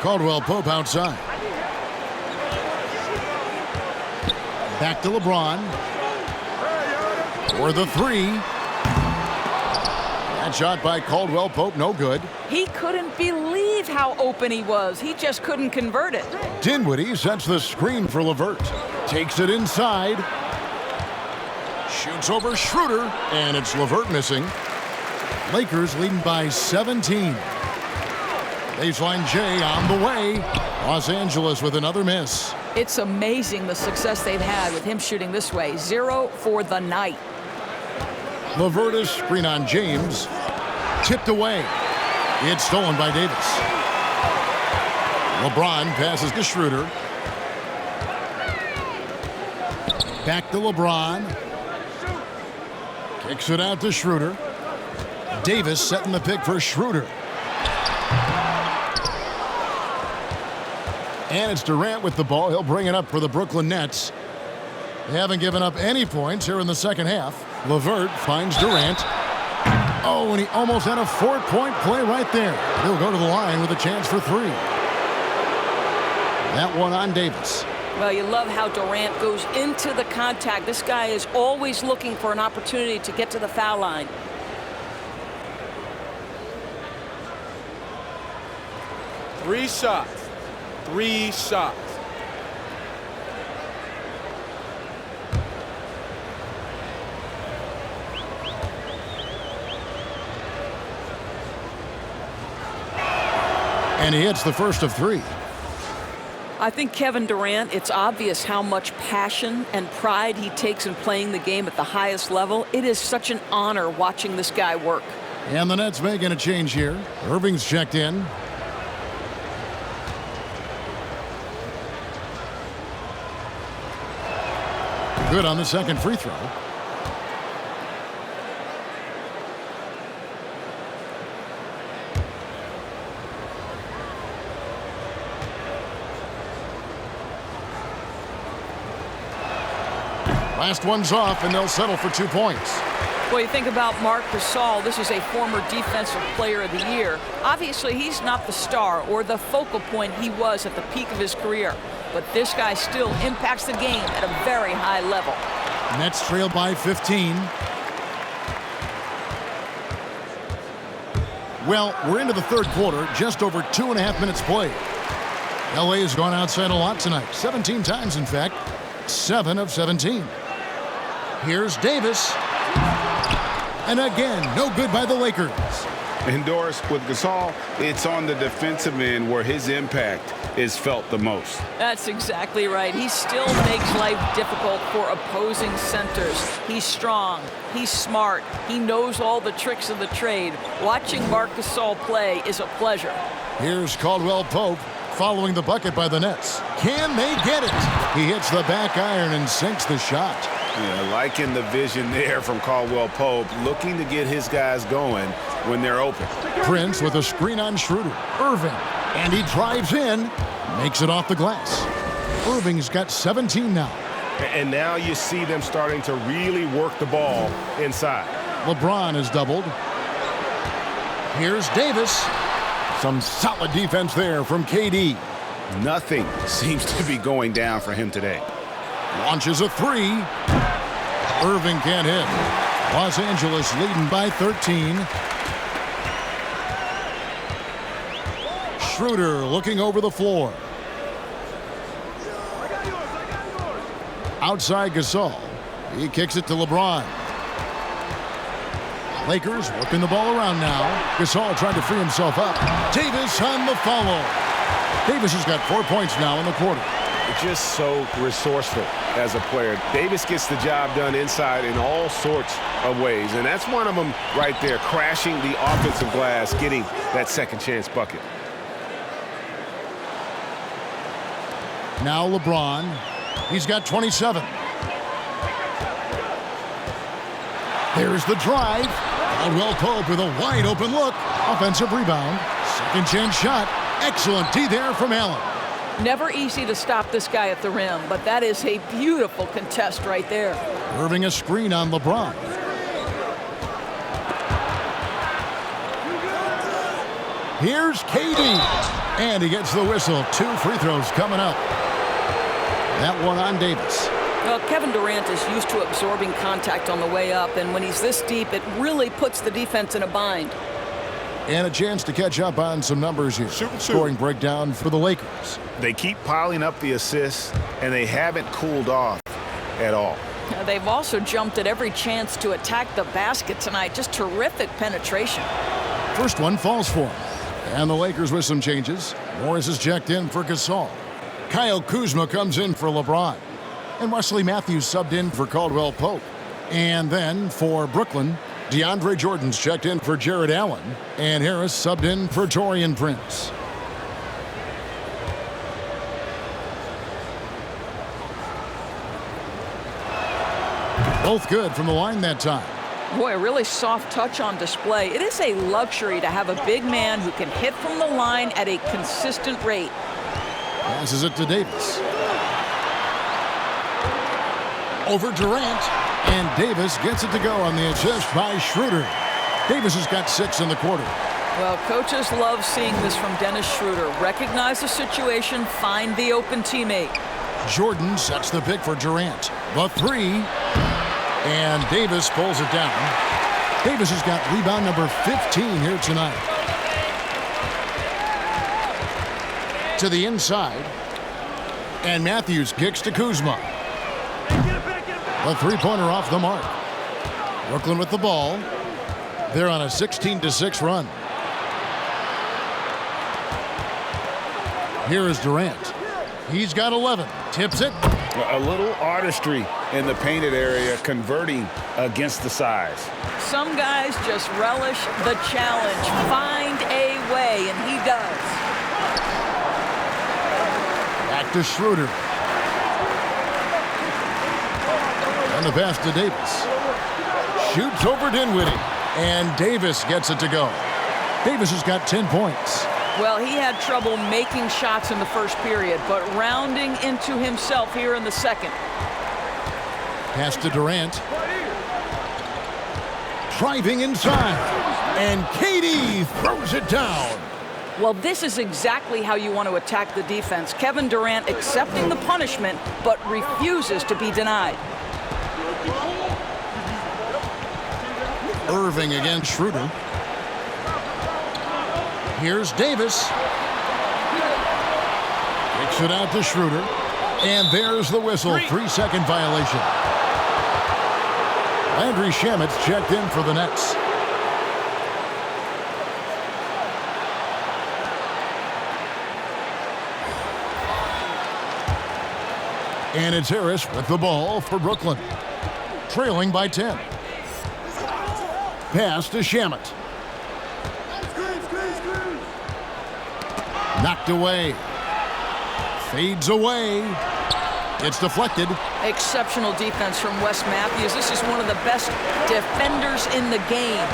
Caldwell Pope outside. Back to LeBron. For the 3. That shot by Caldwell Pope, no good. He couldn't believe how open he was. He just couldn't convert it. Dinwiddie sets the screen for LeVert. Takes it inside. Shoots over Schroeder, and it's LeVert missing. Lakers leading by 17. Baseline J on the way. Los Angeles with another miss. It's amazing the success they've had with him shooting this way. 0 for the night. Lavertis screen on James. Tipped away. It's stolen by Davis. LeBron passes to Schroeder. Back to LeBron. Kicks it out to Schroeder. Davis setting the pick for Schroeder. And it's Durant with the ball. He'll bring it up for the Brooklyn Nets. They haven't given up any points here in the second half. LeVert finds Durant. Oh, and he almost had a 4-point play right there. He'll go to the line with a chance for 3. That one on Davis. Well, you love how Durant goes into the contact. This guy is always looking for an opportunity to get to the foul line. Three shots. 3 shots. And he hits the first of 3. I think Kevin Durant, it's obvious how much passion and pride he takes in playing the game at the highest level. It is such an honor watching this guy work. And the Nets making a change here. Irving's checked in. Good on the second free throw. Last one's off, and they'll settle for 2 points. Well, you think about Marc Gasol. This is a former Defensive Player of the Year. Obviously, he's not the star or the focal point he was at the peak of his career. But this guy still impacts the game at a very high level. Nets trail by 15. Well, we're into the third quarter, just over 2.5 minutes played. LA has gone outside a lot tonight, 17 times in fact, 7 of 17. Here's Davis. And again, no good by the Lakers. Endorsed with Gasol, it's on the defensive end where his impact is felt the most. That's exactly right. He still makes life difficult for opposing centers. He's strong. He's smart. He knows all the tricks of the trade. Watching Marc Gasol play is a pleasure. Here's Caldwell Pope following the bucket by the Nets. Can they get it? He hits the back iron and sinks the shot. Yeah, liking the vision there from Caldwell Pope, looking to get his guys going when they're open. Prince with a screen on Schroeder. Irving. And he drives in. Makes it off the glass. Irving's got 17 now. And now you see them starting to really work the ball inside. LeBron is doubled. Here's Davis. Some solid defense there from KD. Nothing seems to be going down for him today. Launches a 3. Irving can't hit. Los Angeles leading by 13. Schroeder looking over the floor. Outside Gasol. He kicks it to LeBron. Lakers working the ball around now. Gasol trying to free himself up. Davis on the follow. Davis has got 4 points now in the quarter. Just so resourceful as a player. Davis gets the job done inside in all sorts of ways, and that's one of them right there, crashing the offensive glass, getting that second chance bucket. Now LeBron. He's got 27. There's the drive. Caldwell Pope with a wide open look. Offensive rebound. Second chance shot. Excellent D there from Allen. Never easy to stop this guy at the rim, but that is a beautiful contest right there. Irving a screen on LeBron. Here's KD. And he gets the whistle. 2 free throws coming up. That one on Davis. Well, Kevin Durant is used to absorbing contact on the way up, and when he's this deep, it really puts the defense in a bind. And a chance to catch up on some numbers here. Scoring breakdown for the Lakers. They keep piling up the assists, and they haven't cooled off at all. They've also jumped at every chance to attack the basket tonight. Just terrific penetration. First one falls for him. And the Lakers with some changes. Morris is checked in for Gasol. Kyle Kuzma comes in for LeBron. And Wesley Matthews subbed in for Caldwell Pope. And then for Brooklyn, DeAndre Jordan's checked in for Jared Allen. And Harris subbed in for Taurean Prince. Both good from the line that time. Boy, a really soft touch on display. It is a luxury to have a big man who can hit from the line at a consistent rate. Passes it to Davis. Over Durant. And Davis gets it to go on the assist by Schroeder. Davis has got 6 in the quarter. Well, coaches love seeing this from Dennis Schroeder. Recognize the situation, find the open teammate. Jordan sets the pick for Durant. The 3. And Davis pulls it down. Davis has got rebound number 15 here tonight. To the inside. And Matthews kicks to Kuzma. The three-pointer off the mark. Brooklyn with the ball. They're on a 16-6 run. Here is Durant. He's got 11. Tips it. A little artistry in the painted area, converting against the size. Some guys just relish the challenge. Find a way, and he does. Back to Schroeder. And the pass to Davis. Shoots over Dinwiddie. And Davis gets it to go. Davis has got 10 points. Well, he had trouble making shots in the first period, but rounding into himself here in the second. Pass to Durant. Driving inside. And KD throws it down. Well, this is exactly how you want to attack the defense. Kevin Durant accepting the punishment, but refuses to be denied. Irving against Schroeder. Here's Davis. Kicks it out to Schroeder. And there's the whistle. 3-second violation. Landry Shamet's checked in for the Nets. And it's Harris with the ball for Brooklyn. Trailing by 10. Pass to Shamet. Knocked away. Fades away. It's deflected. Exceptional defense from Wes Matthews. This is one of the best defenders in the game.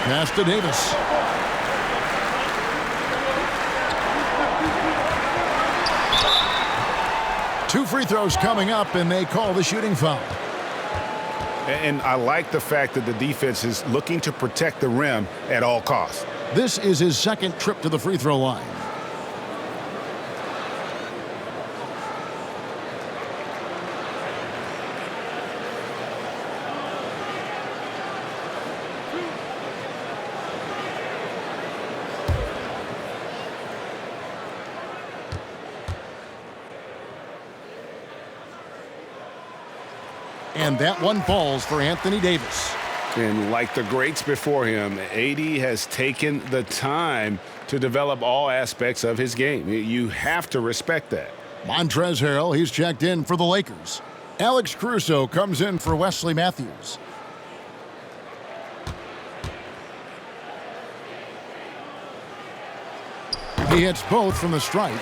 Pass to Davis. Two free throws coming up, and they call the shooting foul. And I like the fact that the defense is looking to protect the rim at all costs. This is his second trip to the free throw line. And that one falls for Anthony Davis. And like the greats before him, AD has taken the time to develop all aspects of his game. You have to respect that. Montrezl Harrell, he's checked in for the Lakers. Alex Caruso comes in for Wesley Matthews. He hits both from the stripe.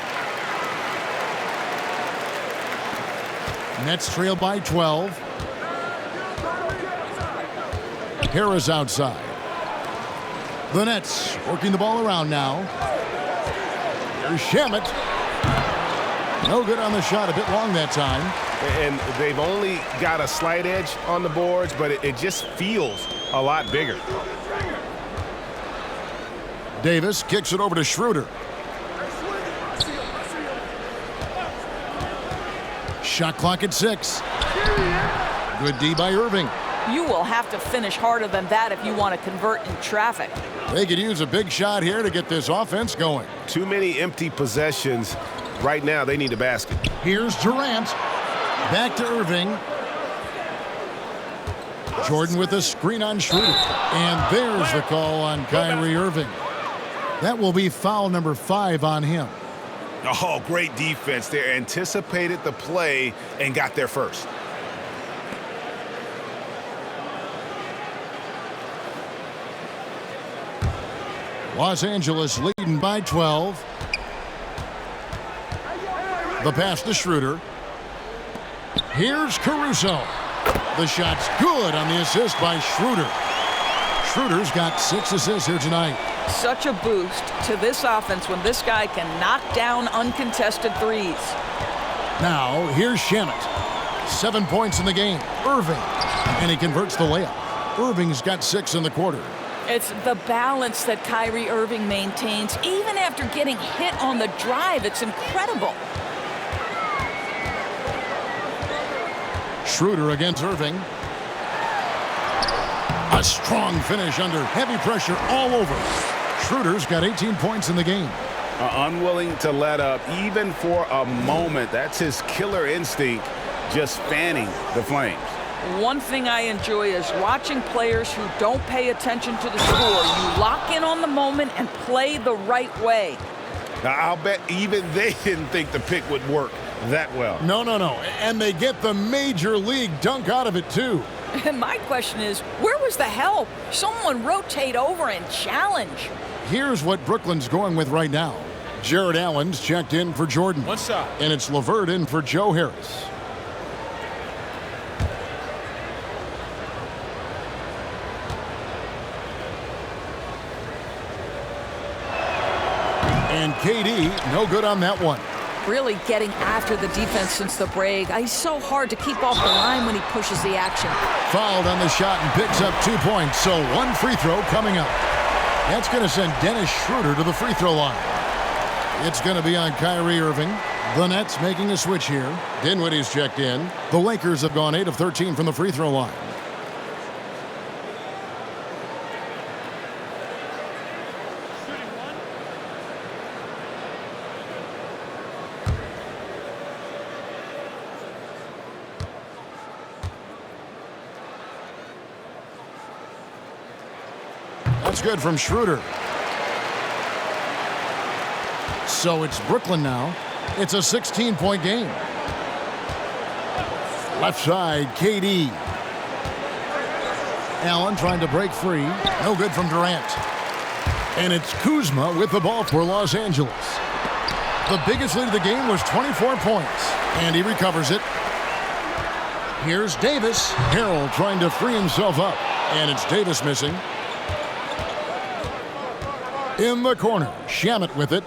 Nets trail by 12. Harris outside. The Nets working the ball around now. Here's Shamet. No good on the shot, a bit long that time. And they've only got a slight edge on the boards, but it just feels a lot bigger. Davis kicks it over to Schroeder. Shot clock at 6. Good D by Irving. You will have to finish harder than that if you want to convert in traffic. They could use a big shot here to get this offense going. Too many empty possessions. Right now, they need a basket. Here's Durant. Back to Irving. Jordan with a screen on Schroeder. And there's the call on Kyrie Irving. That will be foul number 5 on him. Oh, great defense there. Anticipated the play and got there first. Los Angeles leading by 12. The pass to Schroeder. Here's Caruso. The shot's good on the assist by Schroeder. Schroeder's got 6 assists here tonight. Such a boost to this offense when this guy can knock down uncontested threes. Now, here's Shamet. 7 points in the game. Irving. And he converts the layup. Irving's got 6 in the quarter. It's the balance that Kyrie Irving maintains even after getting hit on the drive. It's incredible. Schroeder against Irving. A strong finish under heavy pressure all over. Schroeder's got 18 points in the game. Unwilling to let up even for a moment. That's his killer instinct, just fanning the flames. One thing I enjoy is watching players who don't pay attention to the score. You lock in on the moment and play the right way. Now, I'll bet even they didn't think the pick would work that well. No. And they get the major league dunk out of it, too. And my question is, where was the help? Someone rotate over and challenge. Here's what Brooklyn's going with right now. Jared Allen's checked in for Jordan. One shot. And it's LeVert in for Joe Harris. And KD, no good on that one. Really getting after the defense since the break. He's so hard to keep off the line when he pushes the action. Fouled on the shot and picks up 2 points, so 1 free throw coming up. That's going to send Dennis Schroeder to the free throw line. It's going to be on Kyrie Irving. The Nets making a switch here. Dinwiddie's checked in. The Lakers have gone 8 of 13 from the free throw line. That's good from Schroeder. So it's Brooklyn now. It's a 16-point game. Left side, KD. Allen trying to break free. No good from Durant. And it's Kuzma with the ball for Los Angeles. The biggest lead of the game was 24 points. And he recovers it. Here's Davis. Harrell trying to free himself up. And it's Davis missing. In the corner, Shamet with it.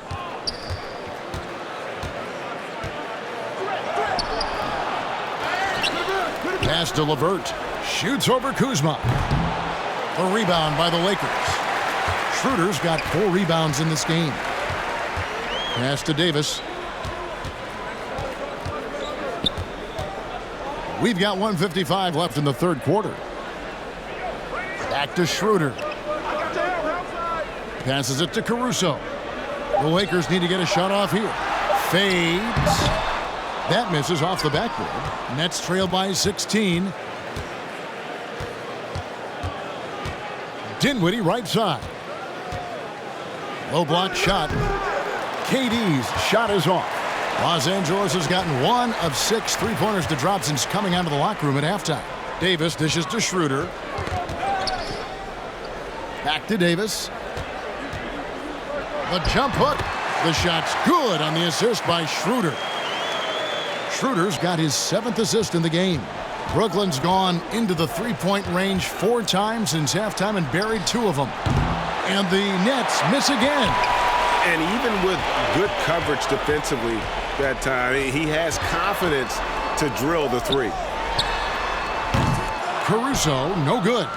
Pass to LeVert. Shoots over Kuzma. The rebound by the Lakers. Schroeder's got 4 rebounds in this game. Pass to Davis. We've got 1:55 left in the third quarter. Back to Schroeder. Passes it to Caruso. The Lakers need to get a shot off here. Fades. That misses off the backboard. Nets trail by 16. Dinwiddie right side. Low block shot. KD's shot is off. Los Angeles has gotten 1 of 6 three-pointers to drop since coming out of the locker room at halftime. Davis dishes to Schroeder. Back to Davis. The jump hook. The shot's good on the assist by Schroeder. Schroeder's got his 7th assist in the game. Brooklyn's gone into the three-point range 4 times since halftime and buried 2 of them. And the Nets miss again. And even with good coverage defensively that time, he has confidence to drill the 3. Caruso, no good.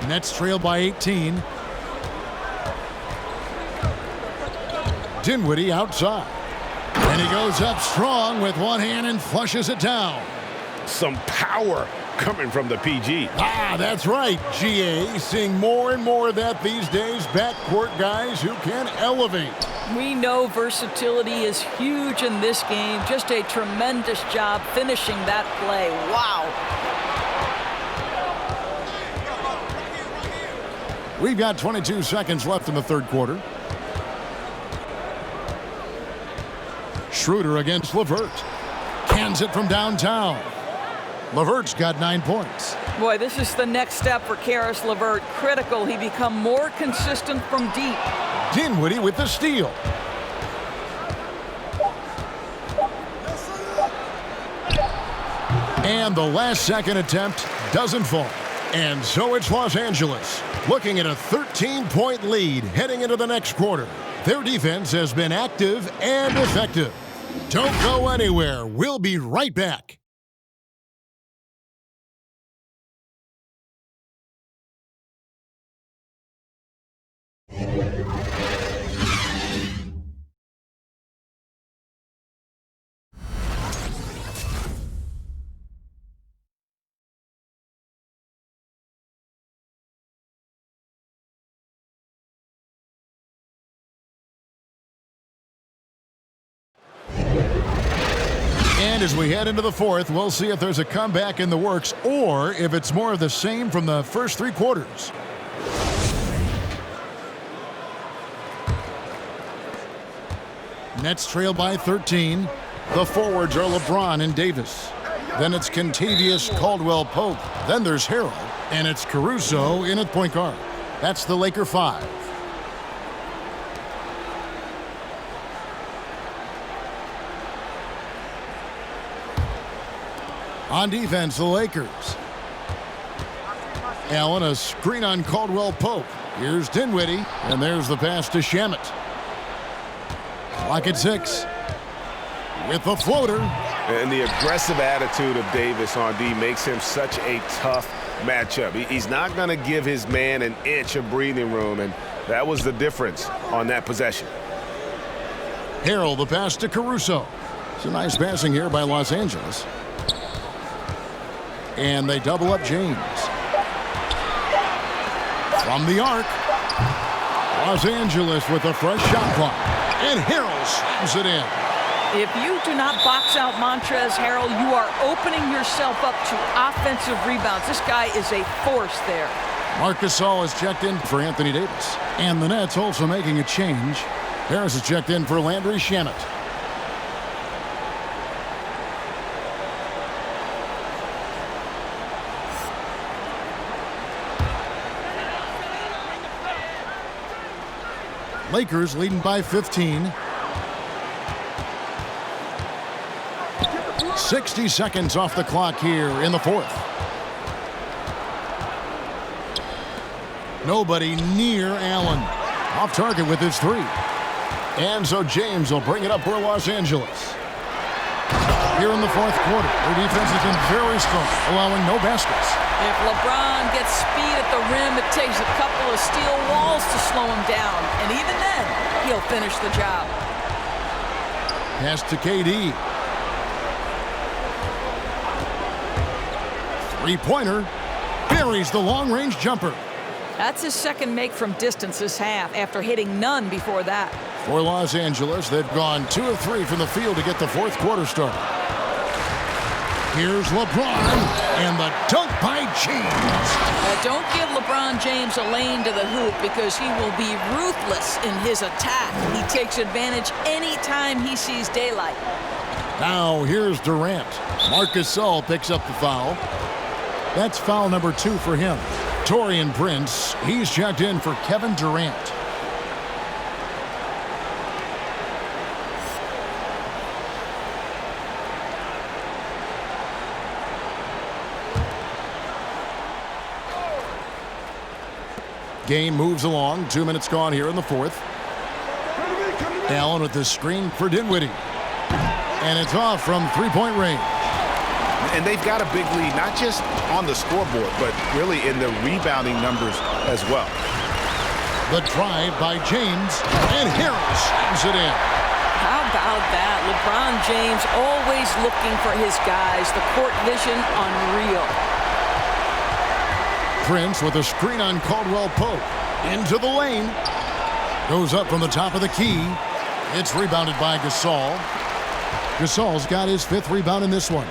Nets trail by 18. Dinwiddie outside. And he goes up strong with one hand and flushes it down. Some power coming from the PG. Ah, that's right, GA. Seeing more and more of that these days. Backcourt guys who can elevate. We know versatility is huge in this game. Just a tremendous job finishing that play. Wow. We've got 22 seconds left in the third quarter. Schroeder against LeVert. Cans it from downtown. LeVert's got 9 points. Boy, this is the next step for Karis LeVert. Critical he become more consistent from deep. Dinwiddie with the steal. And the last-second attempt doesn't fall. And so it's Los Angeles, looking at a 13-point lead heading into the next quarter. Their defense has been active and effective. Don't go anywhere. We'll be right back. And as we head into the fourth, we'll see if there's a comeback in the works or if it's more of the same from the first 3 quarters. Nets trail by 13. The forwards are LeBron and Davis. Then it's Kentavious Caldwell-Pope. Then there's Harrell. And it's Caruso in at point guard. That's the Laker 5. On defense, the Lakers. Allen, a screen on Caldwell-Pope. Here's Dinwiddie, and there's the pass to Shamet. Clock at 6. With the floater. And the aggressive attitude of Davis on D makes him such a tough matchup. He's not going to give his man an inch of breathing room, and that was the difference on that possession. Harrell, the pass to Caruso. It's a nice passing here by Los Angeles. And they double up James. From the arc. Los Angeles with a fresh shot clock. And Harrell slams it in. If you do not box out Montrezl Harrell, you are opening yourself up to offensive rebounds. This guy is a force there. Marc Gasol is checked in for Anthony Davis. And the Nets also making a change. Harris is checked in for Landry Shamet. Lakers leading by 15. 60 seconds off the clock here in the fourth. Nobody near Allen. Off target with his 3. And so James will bring it up for Los Angeles. Here in the fourth quarter, their defense has been very strong, allowing no baskets. If LeBron gets speed at the rim, it takes a couple of steel walls to slow him down. And even then, he'll finish the job. Pass to KD. 3-pointer. Buries the long-range jumper. That's his second make from distance this half after hitting none before that. For Los Angeles, they've gone 2 of 3 from the field to get the fourth quarter started. Here's LeBron, and the dunk by James. Don't give LeBron James a lane to the hoop because he will be ruthless in his attack. He takes advantage anytime he sees daylight. Now here's Durant. Marc Gasol picks up the foul. That's foul number 2 for him. Taurean Prince, he's checked in for Kevin Durant. Game moves along. 2 minutes gone here in the fourth. Allen with the screen for Dinwiddie. And it's off from 3-point range. And they've got a big lead, not just on the scoreboard, but really in the rebounding numbers as well. The drive by James, and Harrell slams it in. How about that? LeBron James always looking for his guys. The court vision unreal. Prince with a screen on Caldwell-Pope. Into the lane. Goes up from the top of the key. It's rebounded by Gasol. Gasol's got his 5th rebound in this one.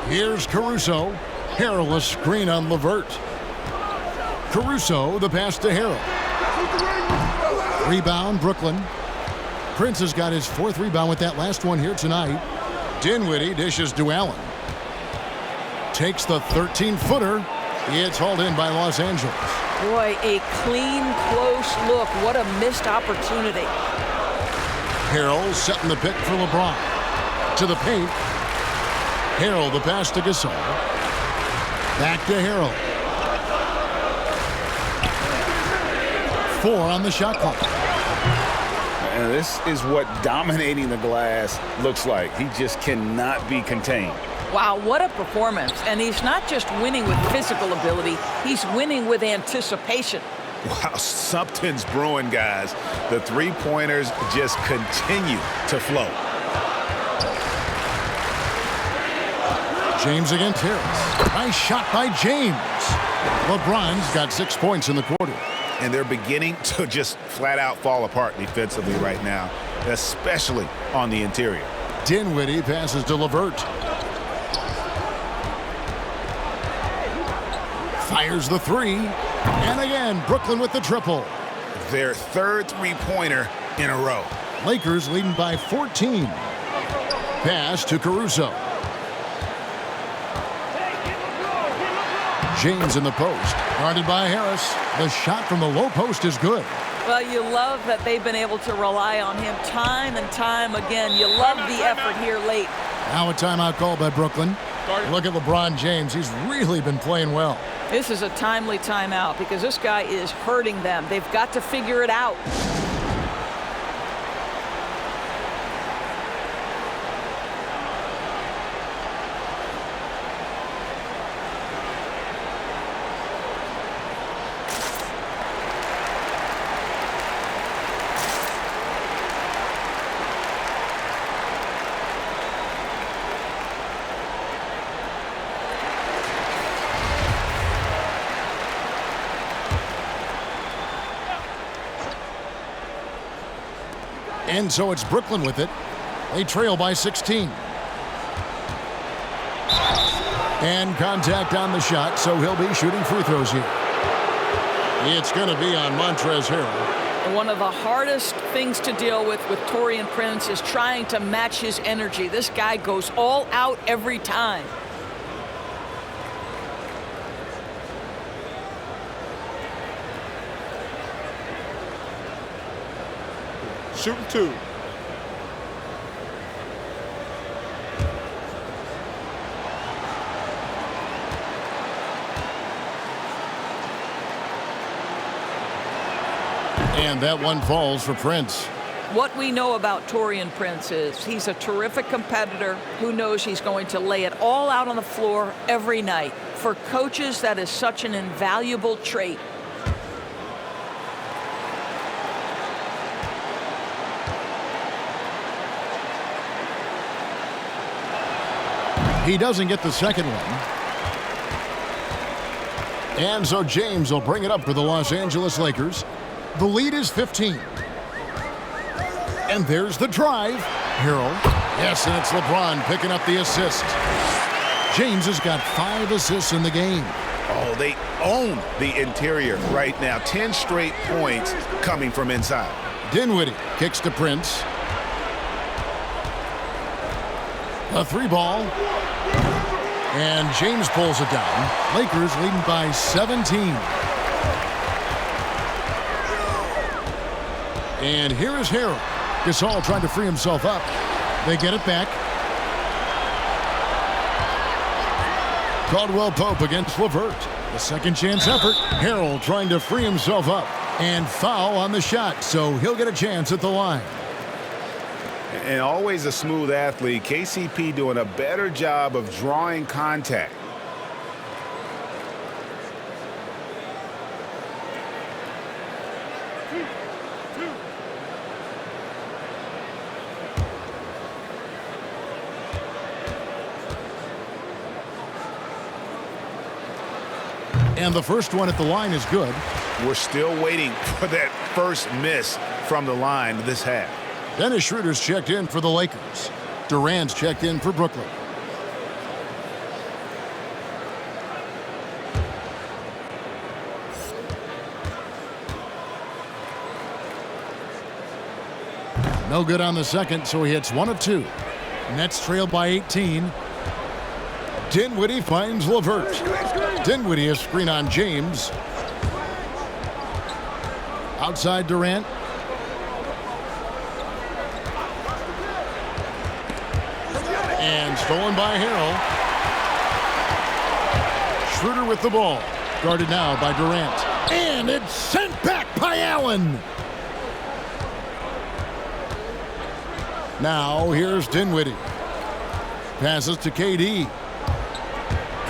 Here's Caruso. Harrell a screen on LeVert. Caruso, the pass to Harrell. Rebound, Brooklyn. Prince has got his 4th rebound with that last one here tonight. Dinwiddie dishes to Allen. Takes the 13-footer. It's hauled in by Los Angeles. Boy, a clean, close look. What a missed opportunity. Harrell setting the pick for LeBron. To the paint. Harrell the pass to Gasol. Back to Harrell. 4 on the shot clock. And this is what dominating the glass looks like. He just cannot be contained. Wow, what a performance. And he's not just winning with physical ability, he's winning with anticipation. Wow, something's brewing, guys. The three-pointers just continue to flow. James against Harris. Nice shot by James. LeBron's got 6 points in the quarter. And they're beginning to just flat-out fall apart defensively right now, especially on the interior. Dinwiddie passes to LeVert. Fires the 3. And again, Brooklyn with the triple. Their 3rd three-pointer in a row. Lakers leading by 14. Pass to Caruso. James in the post. Guarded by Harris. The shot from the low post is good. Well, you love that they've been able to rely on him time and time again. You love the effort here late. Now a timeout call by Brooklyn. Look at LeBron James. He's really been playing well. This is a timely timeout because this guy is hurting them. They've got to figure it out. And so it's Brooklyn with it. They trail by 16. And contact on the shot, so he'll be shooting free throws here. It's going to be on Montrezl Harrell. One of the hardest things to deal with Taurean Prince is trying to match his energy. This guy goes all out every time. Shooting 2. And that one falls for Prince. What we know about Taurean Prince is he's a terrific competitor who knows he's going to lay it all out on the floor every night. For coaches, that is such an invaluable trait. He doesn't get the second one. And so James will bring it up for the Los Angeles Lakers. The lead is 15. And there's the drive. Harrell. Yes, and it's LeBron picking up the assist. James has got 5 assists in the game. Oh, they own the interior right now. 10 straight points coming from inside. Dinwiddie kicks to Prince. A 3-ball. And James pulls it down. Lakers leading by 17. And here is Harrell. Gasol trying to free himself up. They get it back. Caldwell Pope against LeVert. The second chance effort. Harrell trying to free himself up. And foul on the shot, so he'll get a chance at the line. And always a smooth athlete. KCP doing a better job of drawing contact. And the first one at the line is good. We're still waiting for that first miss from the line this half. Dennis Schroeder's checked in for the Lakers. Durant's checked in for Brooklyn. No good on the second, so he hits 1 of 2. Nets trail by 18. Dinwiddie finds LeVert. Dinwiddie a screen on James. Outside Durant. And stolen by Harrell. Schroeder with the ball. Guarded now by Durant. And it's sent back by Allen. Now here's Dinwiddie. Passes to KD.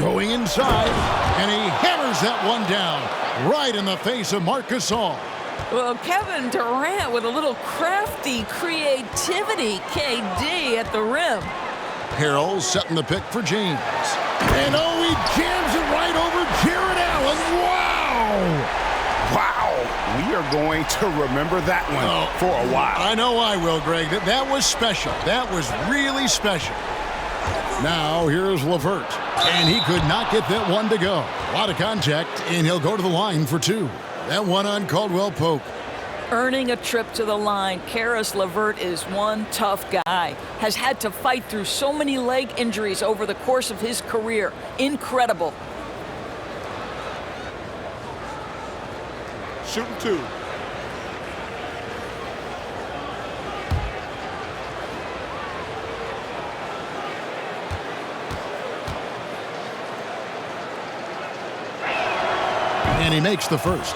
Going inside. And he hammers that one down. Right in the face of Marc Gasol. Well, Kevin Durant with a little crafty creativity. KD at the rim. Harrell setting the pick for James. And oh, he jams it right over Jared Allen. Wow! Wow. We are going to remember that one for a while. I know I will, Greg. That was special. That was really special. Now here's LeVert. And he could not get that one to go. A lot of contact, and he'll go to the line for 2. That one on Caldwell Pope. Earning a trip to the line, Caris LeVert is one tough guy. Has had to fight through so many leg injuries over the course of his career. Incredible. Shooting 2. And he makes the first.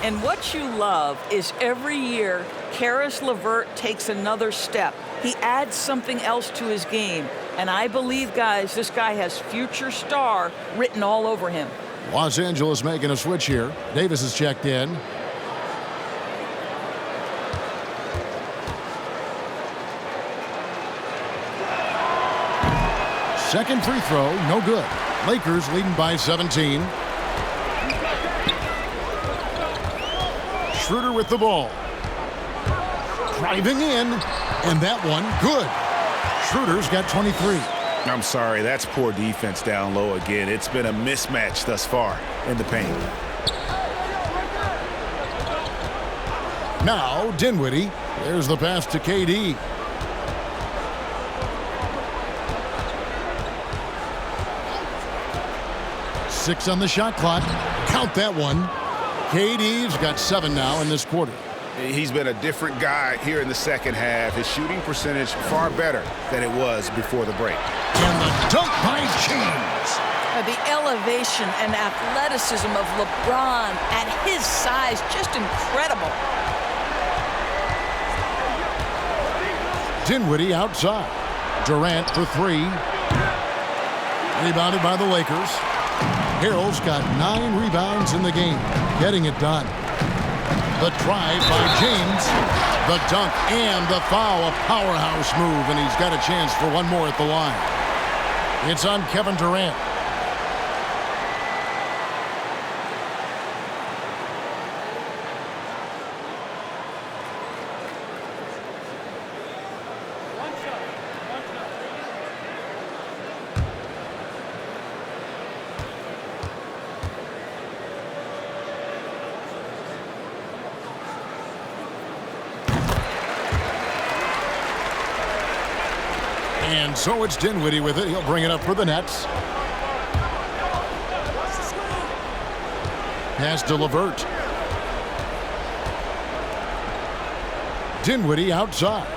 And what you love is every year, Caris LeVert takes another step. He adds something else to his game. And I believe, guys, this guy has future star written all over him. Los Angeles making a switch here. Davis is checked in. Second free throw, no good. Lakers leading by 17. Schroeder with the ball. Driving in, and that one, good. Schroeder's got 23. I'm sorry, that's poor defense down low again. It's been a mismatch thus far in the paint. Now, Dinwiddie. There's the pass to KD. Six on the shot clock. Count that one. KD's got 7 now in this quarter. He's been a different guy here in the second half. His shooting percentage far better than it was before the break. And the dunk by James. The elevation and athleticism of LeBron at his size, just incredible. Dinwiddie outside. Durant for 3. Rebounded by the Lakers. Harrell's got 9 rebounds in the game. Getting it done. The drive by James. The dunk and the foul. A powerhouse move, and he's got a chance for one more at the line. It's on Kevin Durant. And so it's Dinwiddie with it. He'll bring it up for the Nets. Pass to LeVert. Dinwiddie outside.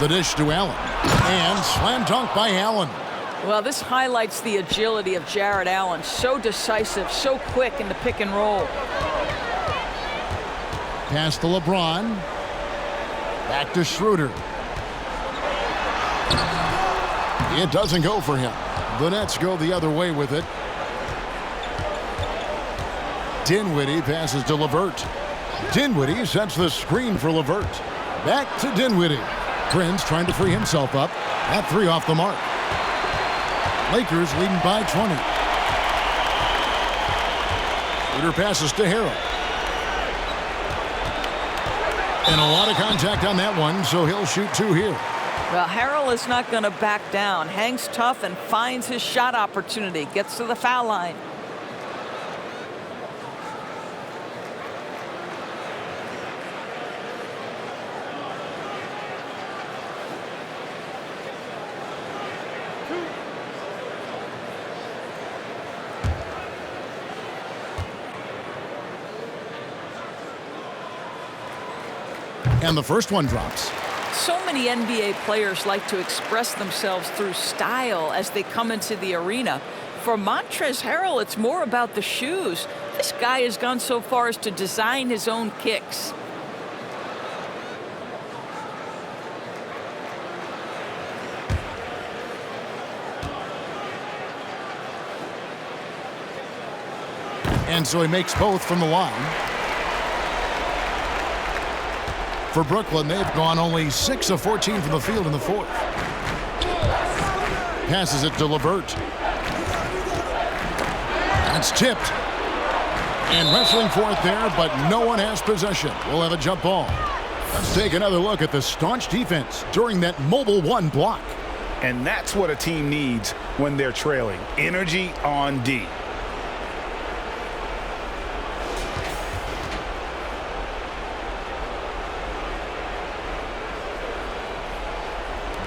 The dish to Allen. And slam dunk by Allen. Well, this highlights the agility of Jared Allen. So decisive, so quick in the pick and roll. Pass to LeBron. Back to Schroeder. It doesn't go for him. The Nets go the other way with it. Dinwiddie passes to LeVert. Dinwiddie sets the screen for LeVert. Back to Dinwiddie. Prince trying to free himself up. That 3 off the mark. Lakers leading by 20. Schroeder passes to Harrell. And a lot of contact on that one, so he'll shoot 2 here. Well, Harrell is not going to back down. Hangs tough and finds his shot opportunity. Gets to the foul line. And the first one drops. So many NBA players like to express themselves through style as they come into the arena. For Montrezl Harrell, it's more about the shoes. This guy has gone so far as to design his own kicks. And so he makes both from the line. For Brooklyn, they've gone only 6 of 14 from the field in the fourth. Passes it to LeVert. That's tipped. And wrestling for it there, but no one has possession. We'll have a jump ball. Let's take another look at the staunch defense during that mobile one block. And that's what a team needs when they're trailing. Energy on D.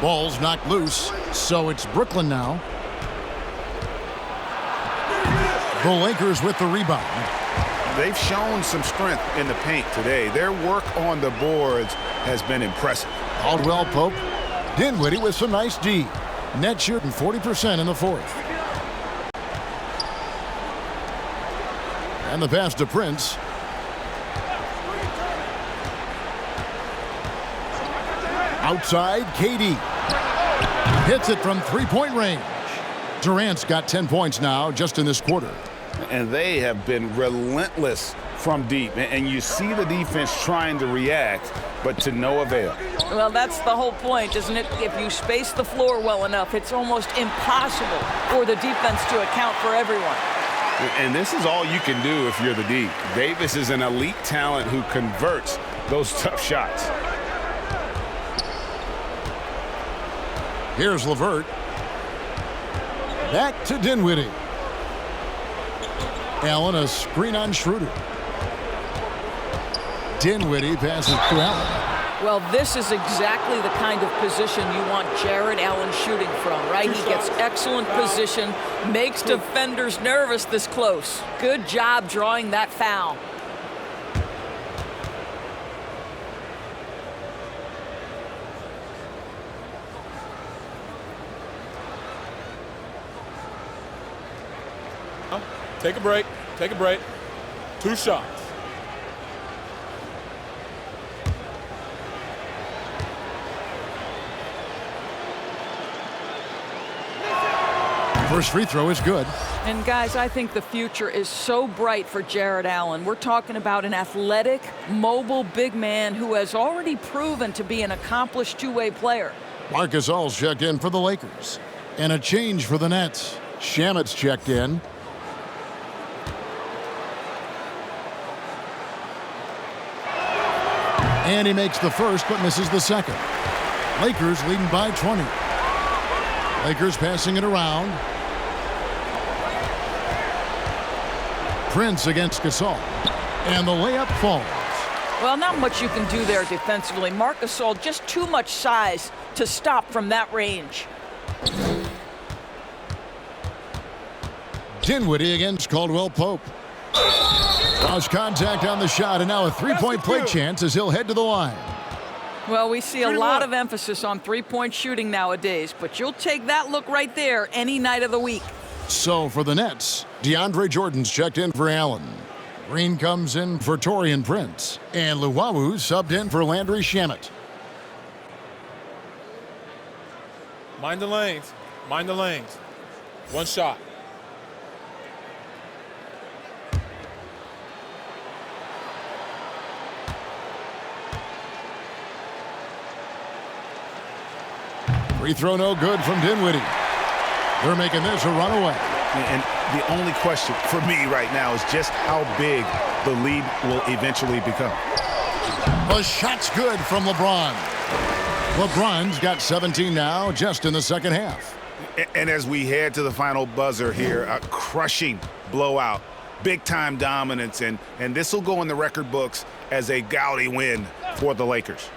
Ball's knocked loose, so it's Brooklyn now. The Lakers with the rebound. They've shown some strength in the paint today. Their work on the boards has been impressive. Caldwell Pope. Dinwiddie with some nice D. Net shooting 40% in the fourth. And the pass to Prince. Outside, KD. Hits it from three-point range. Durant's got 10 points now just in this quarter. And they have been relentless from deep. And you see the defense trying to react, but to no avail. Well, that's the whole point, isn't it? If you space the floor well enough, it's almost impossible for the defense to account for everyone. And this is all you can do if you're the D. Davis is an elite talent who converts those tough shots. Here's LeVert. Back to Dinwiddie. Allen, a screen on Schroeder. Dinwiddie passes to Allen. Well, this is exactly the kind of position you want Jared Allen shooting from, right? He gets excellent position, makes defenders nervous this close. Good job drawing that foul. Take a break. Take a break. 2 shots. First free throw is good. And guys, I think the future is so bright for Jared Allen. We're talking about an athletic, mobile big man who has already proven to be an accomplished two-way player. Marc Gasol's checked in for the Lakers. And a change for the Nets. Shamet's checked in. And he makes the first but misses the second. Lakers leading by 20. Lakers passing it around. Prince against Gasol. And the layup falls. Well, not much you can do there defensively. Marc Gasol, just too much size to stop from that range. Dinwiddie against Caldwell Pope. Lost contact on the shot, and now a three-point play chance as he'll head to the line. Well, we see a lot of emphasis on three-point shooting nowadays, but you'll take that look right there any night of the week. So for the Nets, DeAndre Jordan's checked in for Allen. Green comes in for Taurean Prince, and Luwawu subbed in for Landry Shamet. Mind the lanes. Mind the lanes. 1 shot. Free throw no good from Dinwiddie. They're making this a runaway. And the only question for me right now is just how big the lead will eventually become. The shot's good from LeBron. LeBron's got 17 now just in the second half. And as we head to the final buzzer here, a crushing blowout, big-time dominance, and this will go in the record books as a gaudy win for the Lakers.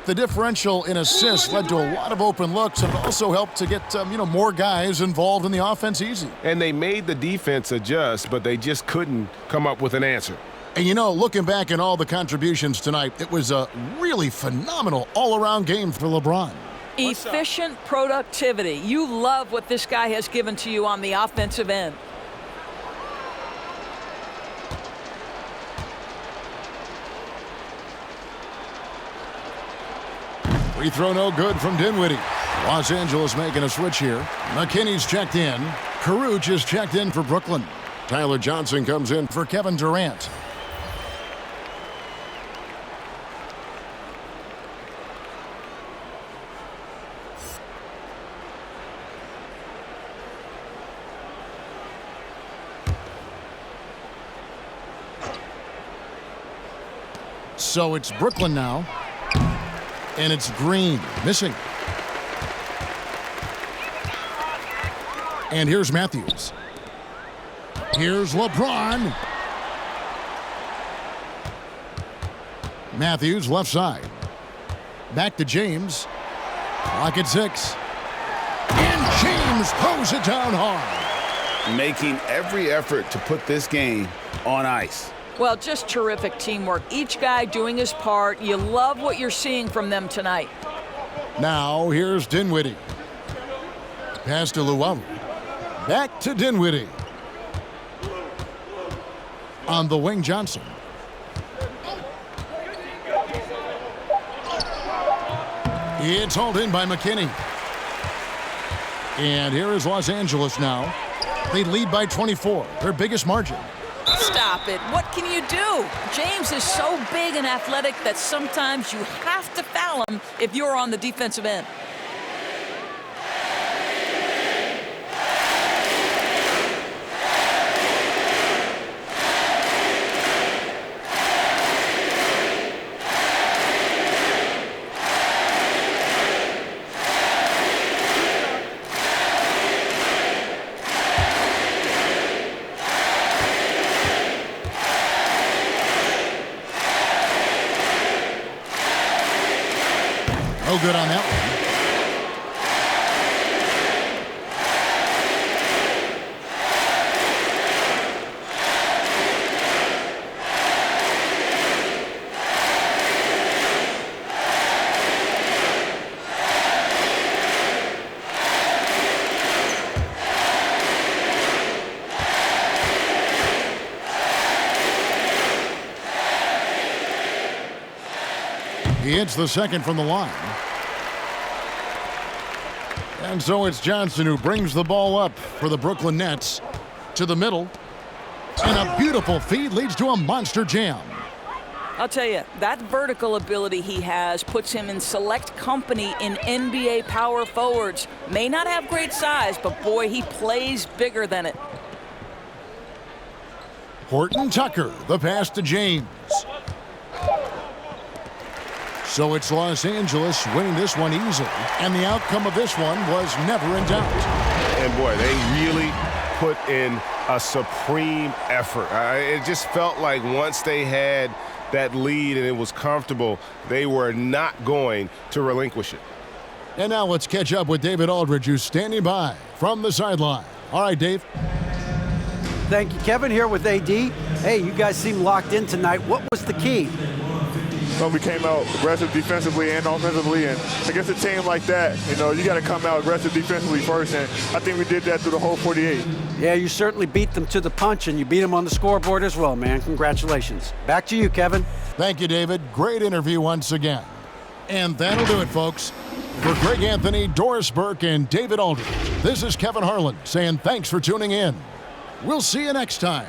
The differential in assists led to a lot of open looks, and it also helped to get more guys involved in the offense easy. And they made the defense adjust, but they just couldn't come up with an answer. And you know, looking back at all the contributions tonight, it was a really phenomenal all-around game for LeBron. Efficient productivity. You love what this guy has given to you on the offensive end. Free throw no good from Dinwiddie. Los Angeles making a switch here. McKinney's checked in. Caruth is checked in for Brooklyn. Tyler Johnson comes in for Kevin Durant. So it's Brooklyn now. And it's Green missing. And here's Matthews. Here's LeBron. Matthews left side. Back to James. Clock at 6. And James throws it down hard. Making every effort to put this game on ice. Well, just terrific teamwork. Each guy doing his part. You love what you're seeing from them tonight. Now, here's Dinwiddie. Pass to Luau. Back to Dinwiddie. On the wing, Johnson. It's hauled in by McKinney. And here is Los Angeles now. They lead by 24, their biggest margin. Stop it. What can you do? James is so big and athletic that sometimes you have to foul him if you're on the defensive end. No good on that one. He hits the second from the line. And so it's Johnson who brings the ball up for the Brooklyn Nets to the middle. And a beautiful feed leads to a monster jam. I'll tell you, that vertical ability he has puts him in select company in NBA power forwards. May not have great size, but boy, he plays bigger than it. Horton Tucker, the pass to James. So it's Los Angeles winning this one easily. And the outcome of this one was never in doubt. And boy, they really put in a supreme effort. It just felt like once they had that lead and it was comfortable, they were not going to relinquish it. And now let's catch up with David Aldridge, who's standing by from the sideline. All right, Dave. Thank you, Kevin, here with AD. Hey, you guys seem locked in tonight. What was the key? So we came out aggressive defensively and offensively, and against a team like that, you got to come out aggressive defensively first, and I think we did that through the whole 48. Yeah, you certainly beat them to the punch, and you beat them on the scoreboard as well, man. Congratulations. Back to you, Kevin. Thank you, David. Great interview once again. And that'll do it, folks. For Greg Anthony, Doris Burke, and David Aldridge, this is Kevin Harlan saying thanks for tuning in. We'll see you next time.